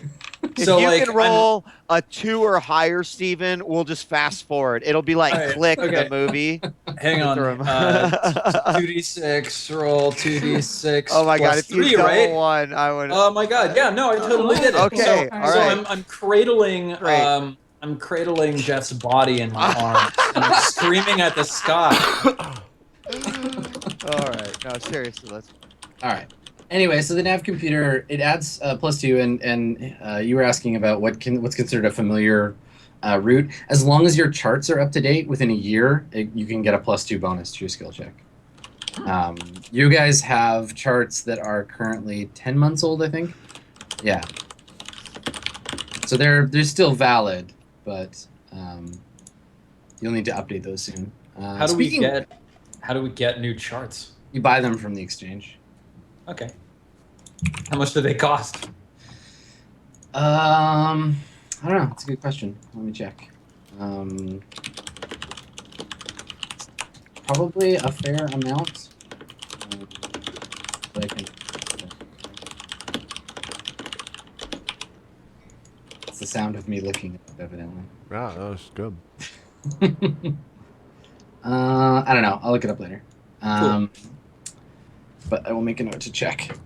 If so you like, can roll a 2 or higher, Steven, we'll just fast forward. It'll be like Click, the movie. Hang on. 2d6, roll 2d6. Oh my god, if 3, you right? 1, I would. Oh my god, yeah, no, I totally did it. Okay, so, all so right. I'm cradling I'm cradling Jeff's body in my arms and I'm screaming at the sky. All right, no, seriously, let's. All right. Anyway, so the nav computer, it adds +2, and you were asking about what's considered a familiar route. As long as your charts are up to date within a year, you can get a +2 bonus to your skill check. You guys have charts that are currently 10 months old, I think. Yeah. So they're still valid, but you'll need to update those soon. How do we get new charts? You buy them from the exchange. Okay. How much do they cost? I don't know. It's a good question. Let me check. Probably a fair amount. But I can. It's the sound of me looking it up, evidently. Yeah, that was good. I don't know. I'll look it up later. Cool. But I will make a note to check.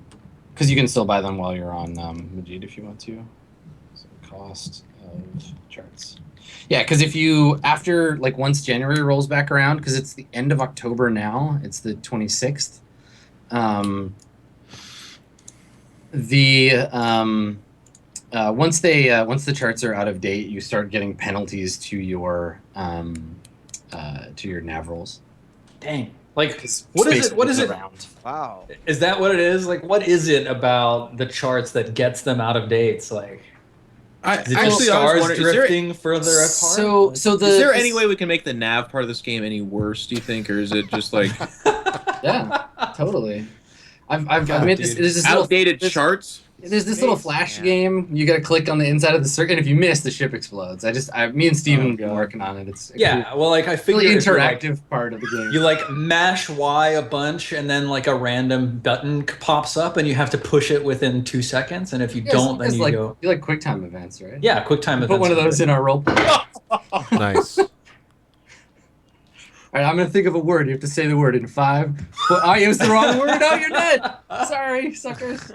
Because you can still buy them while you're on Majid if you want to. So cost of charts. Yeah, because if you, once January rolls back around, because it's the end of October now, it's the 26th. Once the charts are out of date, you start getting penalties to your nav rolls. Dang. Like, what is it? Around. Wow. Is that what it is? Like, what is it about the charts that gets them out of dates? Like, is it just stars drifting further apart? Is there any way we can make the nav part of this game any worse, do you think? Or is it just like... Yeah, totally. I've made this outdated charts? There's this little flash game. You got to click on the inside of the circuit. If you miss, the ship explodes. Me and Steven have been working on it. It's well, like I figured really interactive part of the game. You like mash Y a bunch, and then like a random button pops up, and you have to push it within 2 seconds. And if you don't, then you go. You like QuickTime events, right? Yeah, QuickTime events. Put one of those in our roleplay. Nice. All right, I'm gonna think of a word. You have to say the word in 5. Well, I used the wrong word. Oh, you're dead. Sorry, suckers.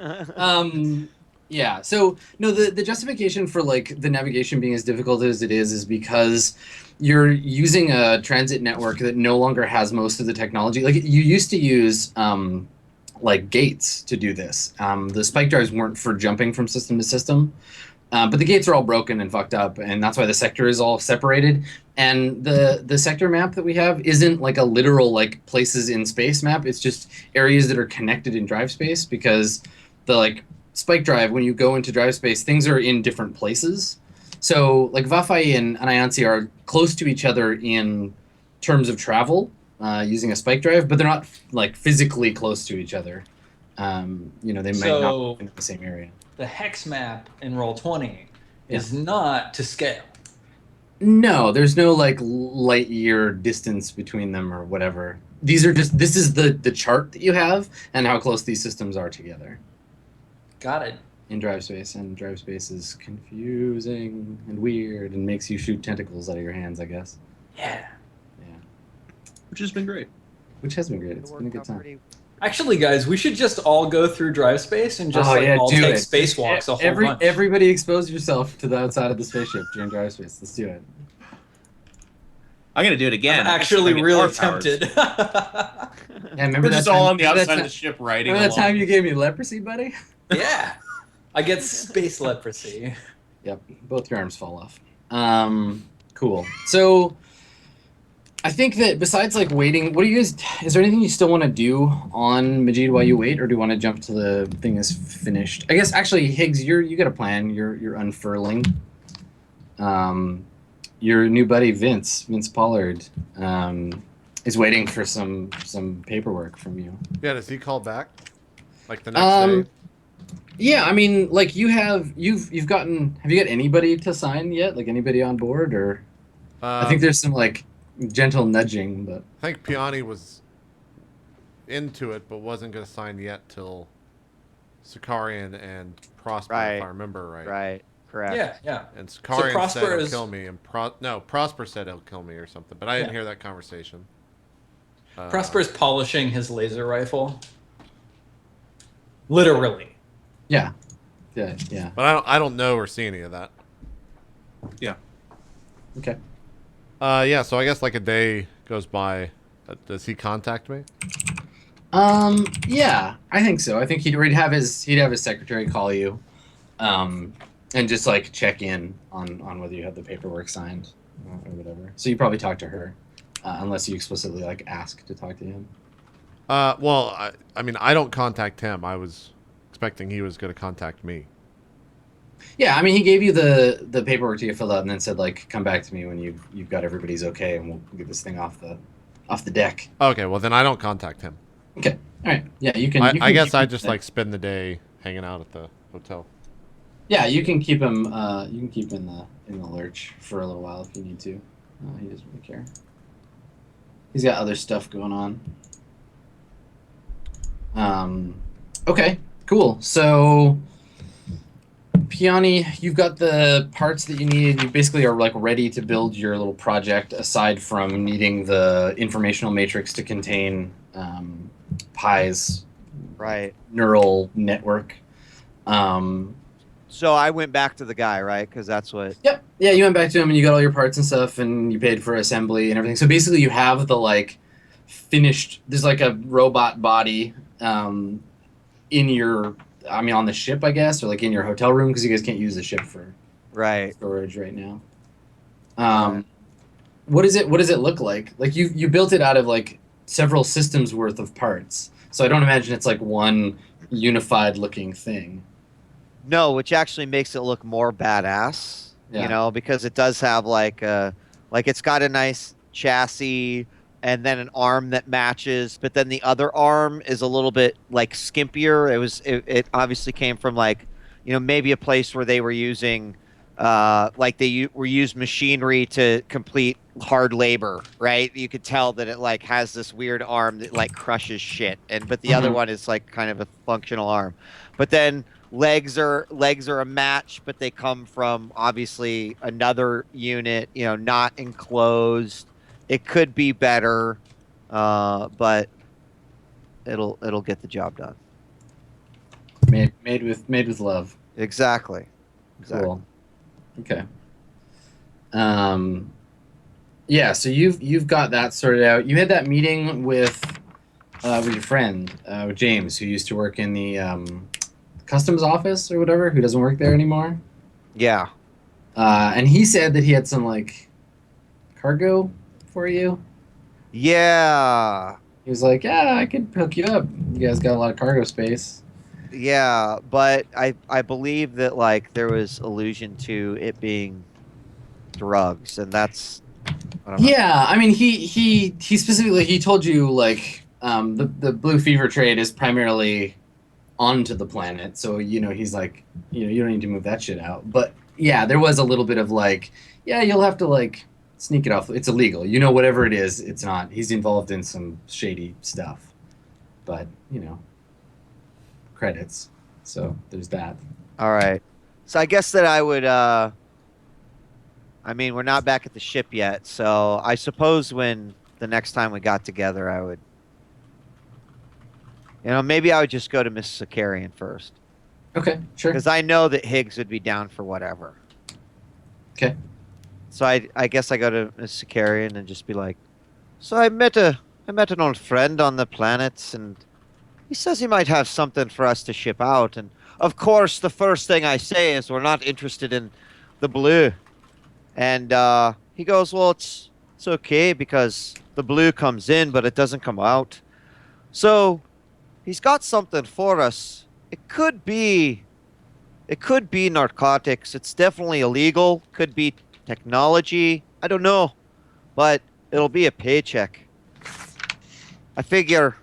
Yeah. So no, the justification for like the navigation being as difficult as it is because you're using a transit network that no longer has most of the technology. Like you used to use like gates to do this. The spike drives weren't for jumping from system to system. But the gates are all broken and fucked up, and that's why the sector is all separated. And the sector map that we have isn't like a literal like places in space map. It's just areas that are connected in drive space because the like spike drive, when you go into drive space, things are in different places. So like Vafai and Anayansi are close to each other in terms of travel using a spike drive, but they're not like physically close to each other. They might not be in the same area. The hex map in Roll20 is not to scale. No, there's no like light year distance between them or whatever. These are just this is the chart that you have and how close these systems are together Got it. in drive space. And drive space is confusing and weird and makes you shoot tentacles out of your hands, I guess. Yeah. Yeah, Which has been great. which has been great. It It's been a worked good out time. pretty- Actually, guys, we should just all go through drive space and just all do take it. spacewalks a whole bunch. Everybody expose yourself to the outside of the spaceship during drive space. Let's do it. I'm gonna do it again. I'm actually I get really more powers. tempted. Yeah, remember We're that just all time- on the remember outside that of the ship riding Remember that along. time you gave me leprosy, buddy? Yeah. I get space leprosy. Yep, both your arms fall off. Cool. So, I think that besides like waiting, what do you guys? Is there anything you still want to do on Majid while you wait, or do you want to jump to the thing that's finished? I guess actually, Higgs, you got a plan. You're unfurling. Your new buddy Vince Pollard, is waiting for some paperwork from you. Yeah, does he call back? Like the next day? Yeah, I mean, like you've gotten. Have you got anybody to sign yet? Like anybody on board, or I think there's some like gentle nudging, but I think Piani was into it, but wasn't going to sign yet till Sakarian and Prosper, if Right. I remember right. Right. Correct. Yeah, yeah. And Sakarian Prosper said he'll is- kill me, and Prosper said he'll kill me or something, but I didn't Yeah. hear that conversation. Prosper's polishing his laser rifle. Literally. yeah. But I don't know or see any of that. Okay. Yeah, so I guess like a day goes by. Does he contact me? Yeah, I think so. I think he'd have his secretary call you, and just like check in on whether you have the paperwork signed or whatever. So you probably talk to her, unless you explicitly like ask to talk to him. Well, I mean, I don't contact him. I was expecting he was going to contact me. Yeah, I mean, he gave you the paperwork to get filled out, and then said like, come back to me when you've got everybody's okay, and we'll get this thing off the deck. Okay, well then I don't contact him. Okay. All right. Yeah, you can. I guess I just like spend the day hanging out at the hotel. Yeah, you can keep him. You can keep him in the lurch for a little while if you need to. He doesn't really care. He's got other stuff going on. Okay. Cool. So, Piani, you've got the parts that you need. You basically are like ready to build your little project. Aside from needing the informational matrix to contain Pi's Right. neural network. So I went back to the guy, right? Because that's what. Yep. Yeah, you went back to him and you got all your parts and stuff, and you paid for assembly and everything. So basically, you have the like finished. There's like a robot body in your. I mean, on the ship, I guess, or like in your hotel room, because you guys can't use the ship for Right. storage right now. What does it look like? Like you built it out of like several systems worth of parts. So I don't imagine it's like one unified looking thing. No, which actually makes it look more badass. Yeah. You know, because it does have like it's got a nice chassis and then an arm that matches, but then the other arm is a little bit like skimpier. It obviously came from like, you know, maybe a place where they were using like they were used machinery to complete hard labor, right? You could tell that it like has this weird arm that like crushes shit, but the other one is like kind of a functional arm. But then legs are a match, but they come from obviously another unit, you know, not enclosed. It could be better, but it'll get the job done. Made with love. Exactly. Cool. Okay. Yeah, so you've got that sorted out. You had that meeting with your friend, with James, who used to work in the customs office or whatever, who doesn't work there anymore. Yeah. And he said that he had some like cargo for you. Yeah. He was like, "Yeah, I could hook you up. You guys got a lot of cargo space." Yeah, but I believe that like there was allusion to it being drugs, and that's I don't know. Yeah, I mean, he specifically told you like the blue fever trade is primarily onto the planet, so you know he's like, you know, you don't need to move that shit out. But yeah, there was a little bit of like, yeah, you'll have to like sneak it off. It's illegal. You know, whatever it is, it's not. He's involved in some shady stuff. But, you know, credits. So there's that. All right. So I guess that I would. I mean, we're not back at the ship yet, so I suppose when the next time we got together, I would. You know, maybe I would just go to Miss Sakarian first. Okay, sure. Because I know that Higgs would be down for whatever. Okay. So I guess I go to Miss Sakarian and just be like, so I met an old friend on the planets, and he says he might have something for us to ship out. And of course, the first thing I say is we're not interested in the blue. And he goes, well, it's okay because the blue comes in, but it doesn't come out. So he's got something for us. It could be narcotics. It's definitely illegal. Could be technology. I don't know, but it'll be a paycheck. I figure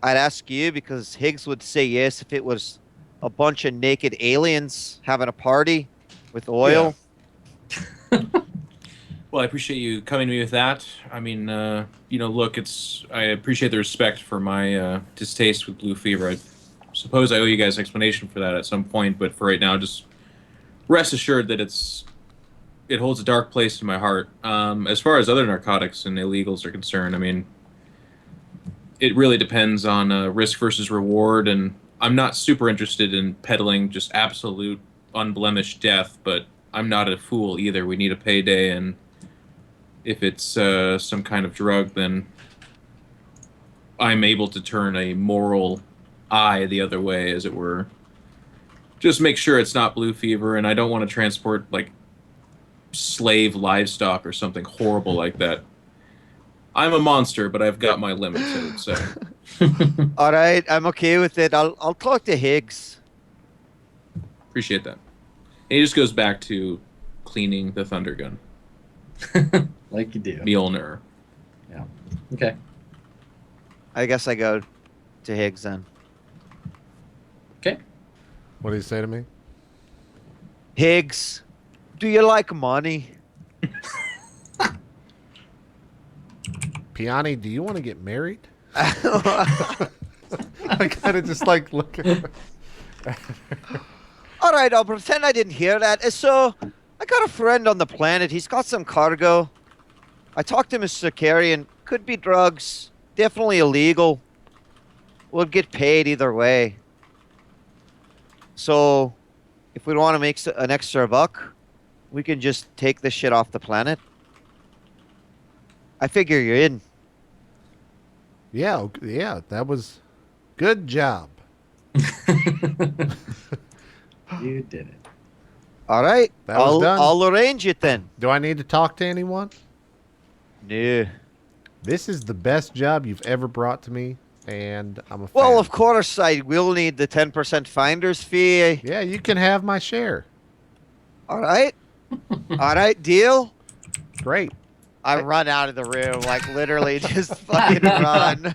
I'd ask you because Higgs would say yes if it was a bunch of naked aliens having a party with oil. Yeah. Well, I appreciate you coming to me with that. I mean, you know, look, I appreciate the respect for my distaste with Blue Fever. I suppose I owe you guys an explanation for that at some point, but for right now, just rest assured that it holds a dark place in my heart. As far as other narcotics and illegals are concerned, I mean, it really depends on risk versus reward, and I'm not super interested in peddling just absolute unblemished death, but I'm not a fool either. We need a payday, and if it's some kind of drug, then I'm able to turn a moral eye the other way, as it were. Just make sure it's not Blue Fever, and I don't want to transport, like, slave livestock or something horrible like that. I'm a monster, but I've got my limits, I would say. All right, I'm okay with it. I'll talk to Higgs. Appreciate that. And he just goes back to cleaning the thunder gun. Like you do. Mjolnir. Yeah. Okay. I guess I go to Higgs then. Okay. What did he say to me? Higgs, do you like money? Piani, do you want to get married? I kind of just like look at her. All right, I'll pretend I didn't hear that. So, I got a friend on the planet. He's got some cargo. I talked to Mr. Sakarian. Could be drugs. Definitely illegal. We'll get paid either way. So, if we want to make an extra buck, we can just take this shit off the planet. I figure you're in. Yeah, that was good job. You did it. All right, That was done. I'll arrange it then. Do I need to talk to anyone? No. This is the best job you've ever brought to me, and I'm a fan. Well, of course, I will need the 10% finder's fee. Yeah, you can have my share. All right. All right, deal. Great. I run out of the room, like literally just fucking run.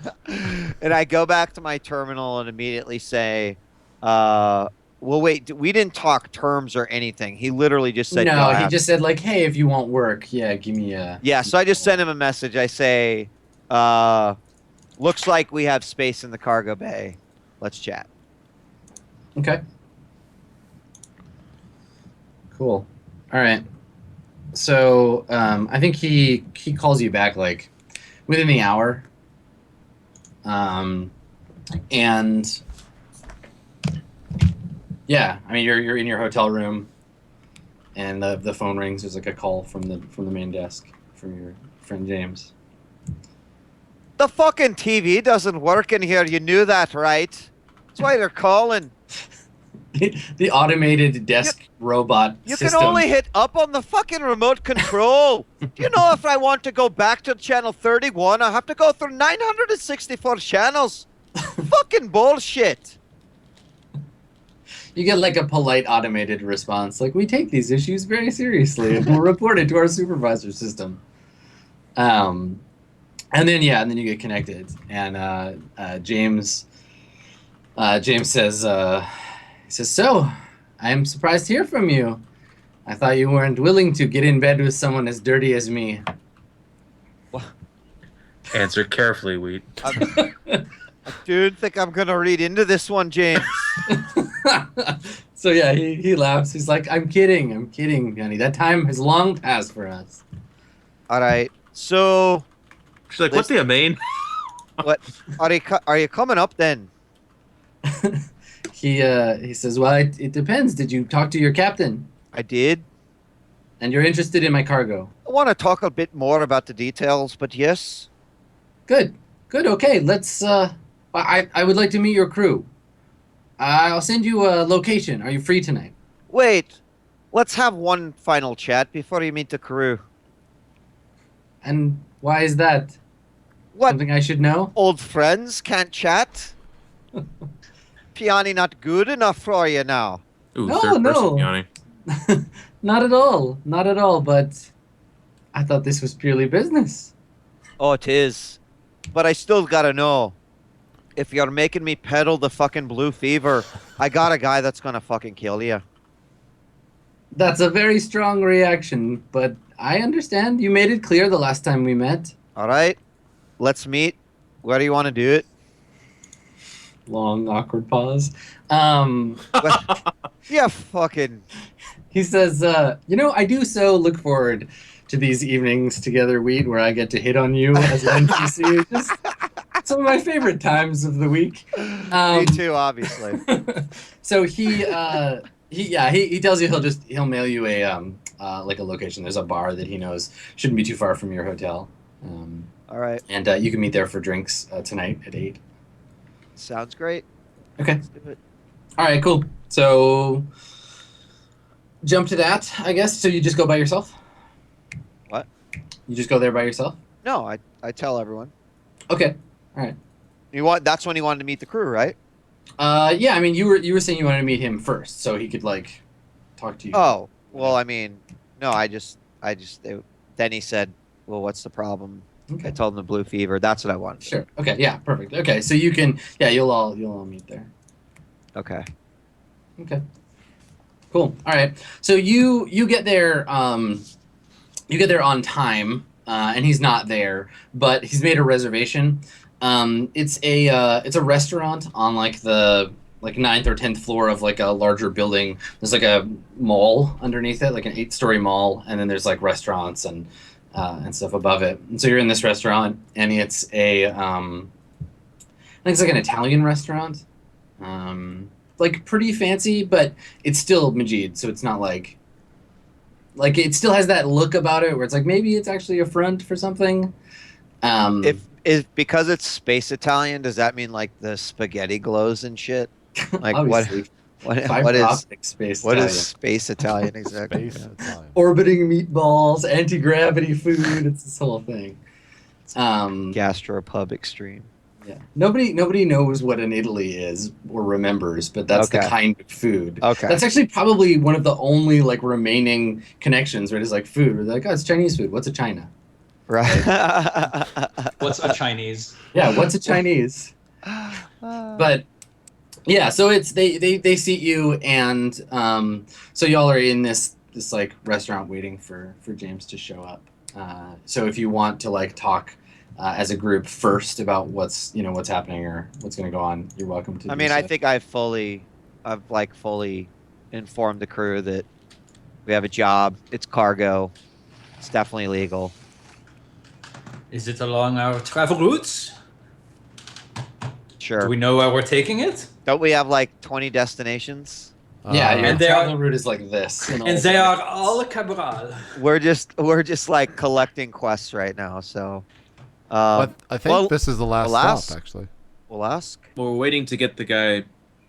And I go back to my terminal and immediately say, well, wait, we didn't talk terms or anything. He literally just said, no, he just said like, hey, if you want work, yeah, give me a... Yeah, so I just sent him a message. I say, looks like we have space in the cargo bay. Let's chat. Okay. Cool. All right. So I think he calls you back like within the hour. And yeah, I mean you're in your hotel room, and the phone rings. There's like a call from the main desk from your friend James. The fucking TV doesn't work in here. You knew that, right? That's why they're calling. The automated desk robot You system. can only hit up on the fucking remote control. Do you know if I want to go back to channel 31, I have to go through 964 channels? Fucking bullshit. You get like a polite automated response, like, we take these issues very seriously and we'll report it to our supervisor system. And then you get connected, and James says, so, I am surprised to hear from you. I thought you weren't willing to get in bed with someone as dirty as me. Answer carefully, Wheat. I do think I'm gonna read into this one, James. So yeah, he laughs. He's like, I'm kidding, honey. That time has long passed for us. All right. So, She's like, "What do you mean?" what are you coming up then? He says, well, it depends. Did you talk to your captain? I did. And you're interested in my cargo? I want to talk a bit more about the details, but yes. Good. Okay, let's. I would like to meet your crew. I'll send you a location. Are you free tonight? Wait. Let's have one final chat before you meet the crew. And why is that? What? Something I should know? Old friends can't chat? Piani not good enough for you now. Ooh, No, third person no. yawning. Not at all. Not at all. But I thought this was purely business. Oh, it is. But I still gotta know. If you're making me peddle the fucking blue fever, I got a guy that's gonna fucking kill you. That's a very strong reaction, but I understand. You made it clear the last time we met. All right, let's meet. Where do you want to do it? Long, awkward pause. Yeah, fucking. He says, I do so look forward to these evenings together, Wheat, where I get to hit on you as an NPC. Just some of my favorite times of the week. Me too, obviously. So he tells you he'll mail you a like a location. There's a bar that he knows shouldn't be too far from your hotel. All right, And you can meet there for drinks tonight at 8. sounds great. Okay. Let's do it. All right, cool. So jump to that, I guess. So you just go by yourself? What? You just go there by yourself? No, I tell everyone. Okay. All right. That's when you wanted to meet the crew, right? Yeah. I mean, you were saying you wanted to meet him first, so he could like talk to you. Oh, well, I mean, no, then he said, well, what's the problem? Okay. I told him the blue fever. That's what I wanted. Sure. Okay. Yeah. Perfect. Okay. So you can. Yeah. You'll all meet there. Okay. Okay. Cool. All right. So you get there. You get there on time, and he's not there, but he's made a reservation. It's a restaurant on like the 9th or 10th floor of like a larger building. There's like a mall underneath it, like an 8-story mall, and then there's like restaurants and stuff above it. And so you're in this restaurant, and it's I think it's like an Italian restaurant, like pretty fancy, but it's still Majid, so it's not like it still has that look about it where it's like maybe it's actually a front for something. Because it's space Italian, does that mean like the spaghetti glows and shit? Like Obviously. what Fiber is optic space what Italian. is space Italian exactly? Space Italian. Orbiting meatballs, anti-gravity food? It's this whole thing. Gastropub extreme. Yeah. Nobody knows what an Italy is or remembers, but that's the Okay. kind of food. Okay. That's actually probably one of the only like remaining connections where it is like food. Where they're like, oh, it's Chinese food. What's a China? Right. What's a Chinese? Yeah, what's a Chinese? But yeah, so it's they seat you, and so y'all are in this like restaurant waiting for James to show up. So if you want to like talk as a group first about what's happening or what's going to go on, you're welcome to. I do mean, so. I think I've fully informed the crew that we have a job. It's cargo. It's definitely legal. Is it along our travel routes? Sure. Do we know where we're taking it? Don't we have like 20 destinations? Yeah, your And they travel are- route is like this. And they are all Cabral. We're just like collecting quests right now. So, But I think well, this is the last alas- stop, actually. we'll ask. Well, we're waiting to get the guy,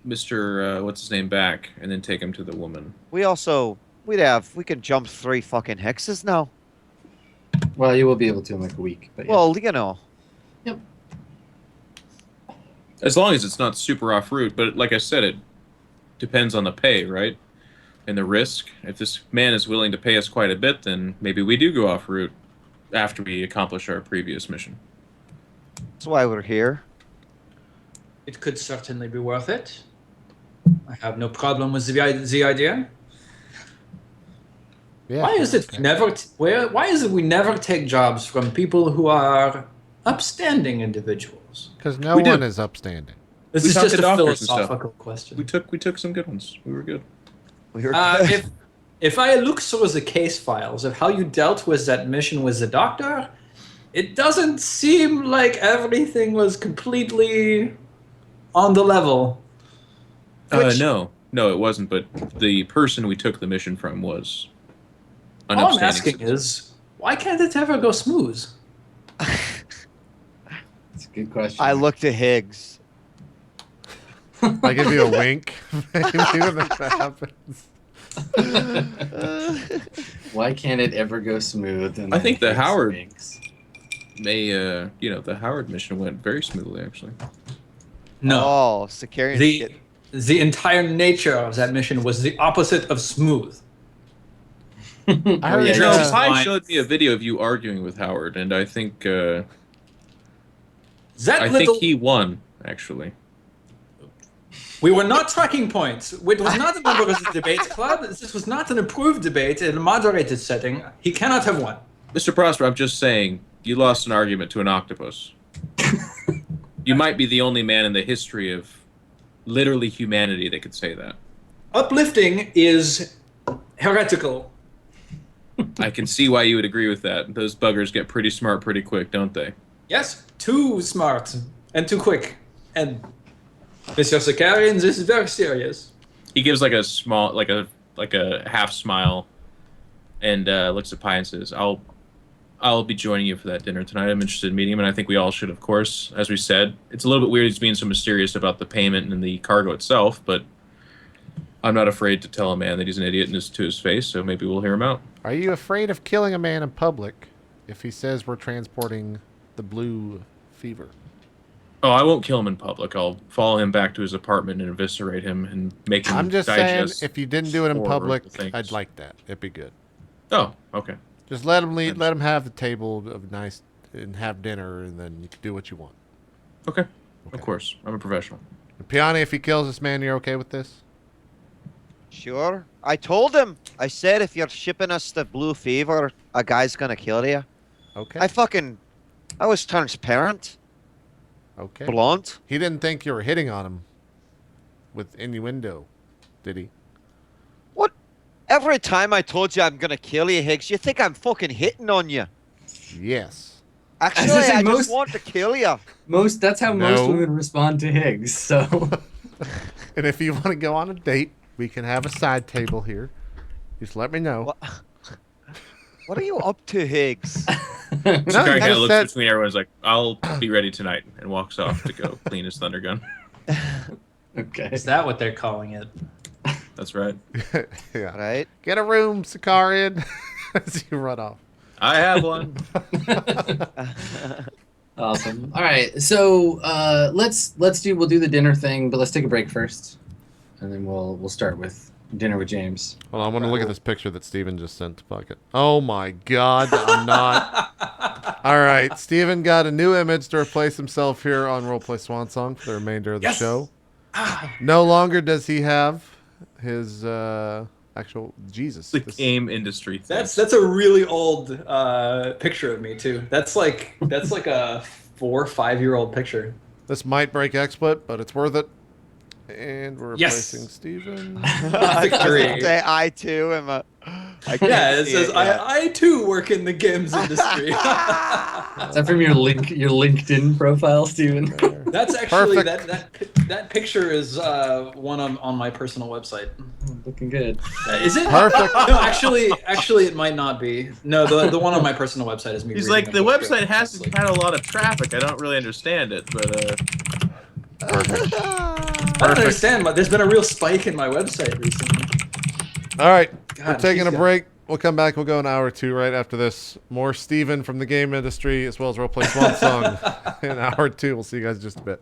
Mr. What's his name, back, and then take him to the woman. We can jump 3 fucking hexes now. Well, you will be able to in like a week. But yeah. Well, you know. Yep. As long as it's not super off route, but like I said, it depends on the pay, right? And the risk. If this man is willing to pay us quite a bit, then maybe we do go off route after we accomplish our previous mission. That's why we're here. It could certainly be worth it. I have no problem with the idea. Yeah, Why is it why is it we never take jobs from people who are upstanding individuals? Because no We do. one is upstanding. This We is talked just to a doctors and stuff. philosophical question. We took some good ones. We were good. We were If I look through the case files of how you dealt with that mission with the doctor, it doesn't seem like everything was completely on the level. No, it wasn't. But the person we took the mission from was an All I'm upstanding asking citizen. is, why can't it ever go smooth? That's a good question. I looked at Higgs. I give you a wink. Maybe when that happens. Why can't it ever go smooth? And I then think the Higgs Howard- winks? The Howard mission went very smoothly actually. No. Oh, Sicarian shit. The entire nature of that mission was the opposite of smooth. I Oh, heard yeah, You know, yeah. Pi showed me a video of you arguing with Howard, and I think That little... he won actually. We were not tracking points. It was not a member of the debate club. This was not an approved debate in a moderated setting. He cannot have won. Mr. Prosper, I'm just saying, you lost an argument to an octopus. You might be the only man in the history of literally humanity that could say that. Uplifting is heretical. I can see why you would agree with that. Those buggers get pretty smart pretty quick, don't they? Yes, too smart and too quick. And Mr. Sicarian, this is very serious. He gives like a small, like a half smile, and looks at Pi and says, I'll be joining you for that dinner tonight. I'm interested in meeting him, and I think we all should, of course. As we said, it's a little bit weird he's being so mysterious about the payment and the cargo itself, but I'm not afraid to tell a man that he's an idiot to his face, so maybe we'll hear him out. Are you afraid of killing a man in public if he says we're transporting the blue fever? Oh, I won't kill him in public. I'll follow him back to his apartment and eviscerate him and make him I'm just saying, digest if you didn't do it in horrible public, things. I'd like that. It'd be good. Oh, okay. Just let him lead. Let him have the table of nice and have dinner, and then you can do what you want. Okay. Of course. I'm a professional. And Piani, if he kills this man, you're okay with this? Sure. I told him. I said if you're shipping us the blue fever, a guy's gonna kill you. Okay. I was transparent. Okay. Blunt. He didn't think you were hitting on him with innuendo, did he? What? Every time I told you I'm gonna kill you, Higgs, you think I'm fucking hitting on you. Yes. Actually, I was gonna say, I just most- want to kill you. That's how most No. women respond to Higgs. So And if you want to go on a date, we can have a side table here. Just let me know. What are you up to, Higgs? Sicarian I kind of just looks said- between everyone's like, I'll be ready tonight, and walks off to go clean his thunder gun. okay. Is that what they're calling it? That's right. Yeah. Right? Get a room, Sicarian, as you run off. I have one. Awesome. All right. So we'll do the dinner thing, but let's take a break first, and then we'll start with dinner with James. Hold on, I want to look at this picture that Steven just sent to Bucket. Oh my God, I'm not. All right, Steven got a new image to replace himself here on Roleplay Swan Song for the remainder of the Yes! show. No longer does he have his actual Jesus. The This- game industry. Thing. That's a really old picture of me too. That's like a 4 or 5 year old picture. This might break XSplit, but it's worth it. And we're Yes. replacing Steven. Victory. Say I too am a. I can't Yeah, it see says yet. I too work in the games industry. Is that from your LinkedIn profile, Steven? That's actually Perfect. that picture is one on my personal website. Looking good. Is it? Perfect. No, actually, it might not be. No, the one on my personal website is me. He's reading like, a the book website hasn't had a lot of traffic. I don't really understand it, but Perfect. I don't understand, but there's been a real spike in my website recently. All right, God, we're taking a geez, break. We'll come back. We'll go an hour or two right after this. More Steven from the game industry as well as Roleplay Swan Song in hour 2. We'll see you guys in just a bit.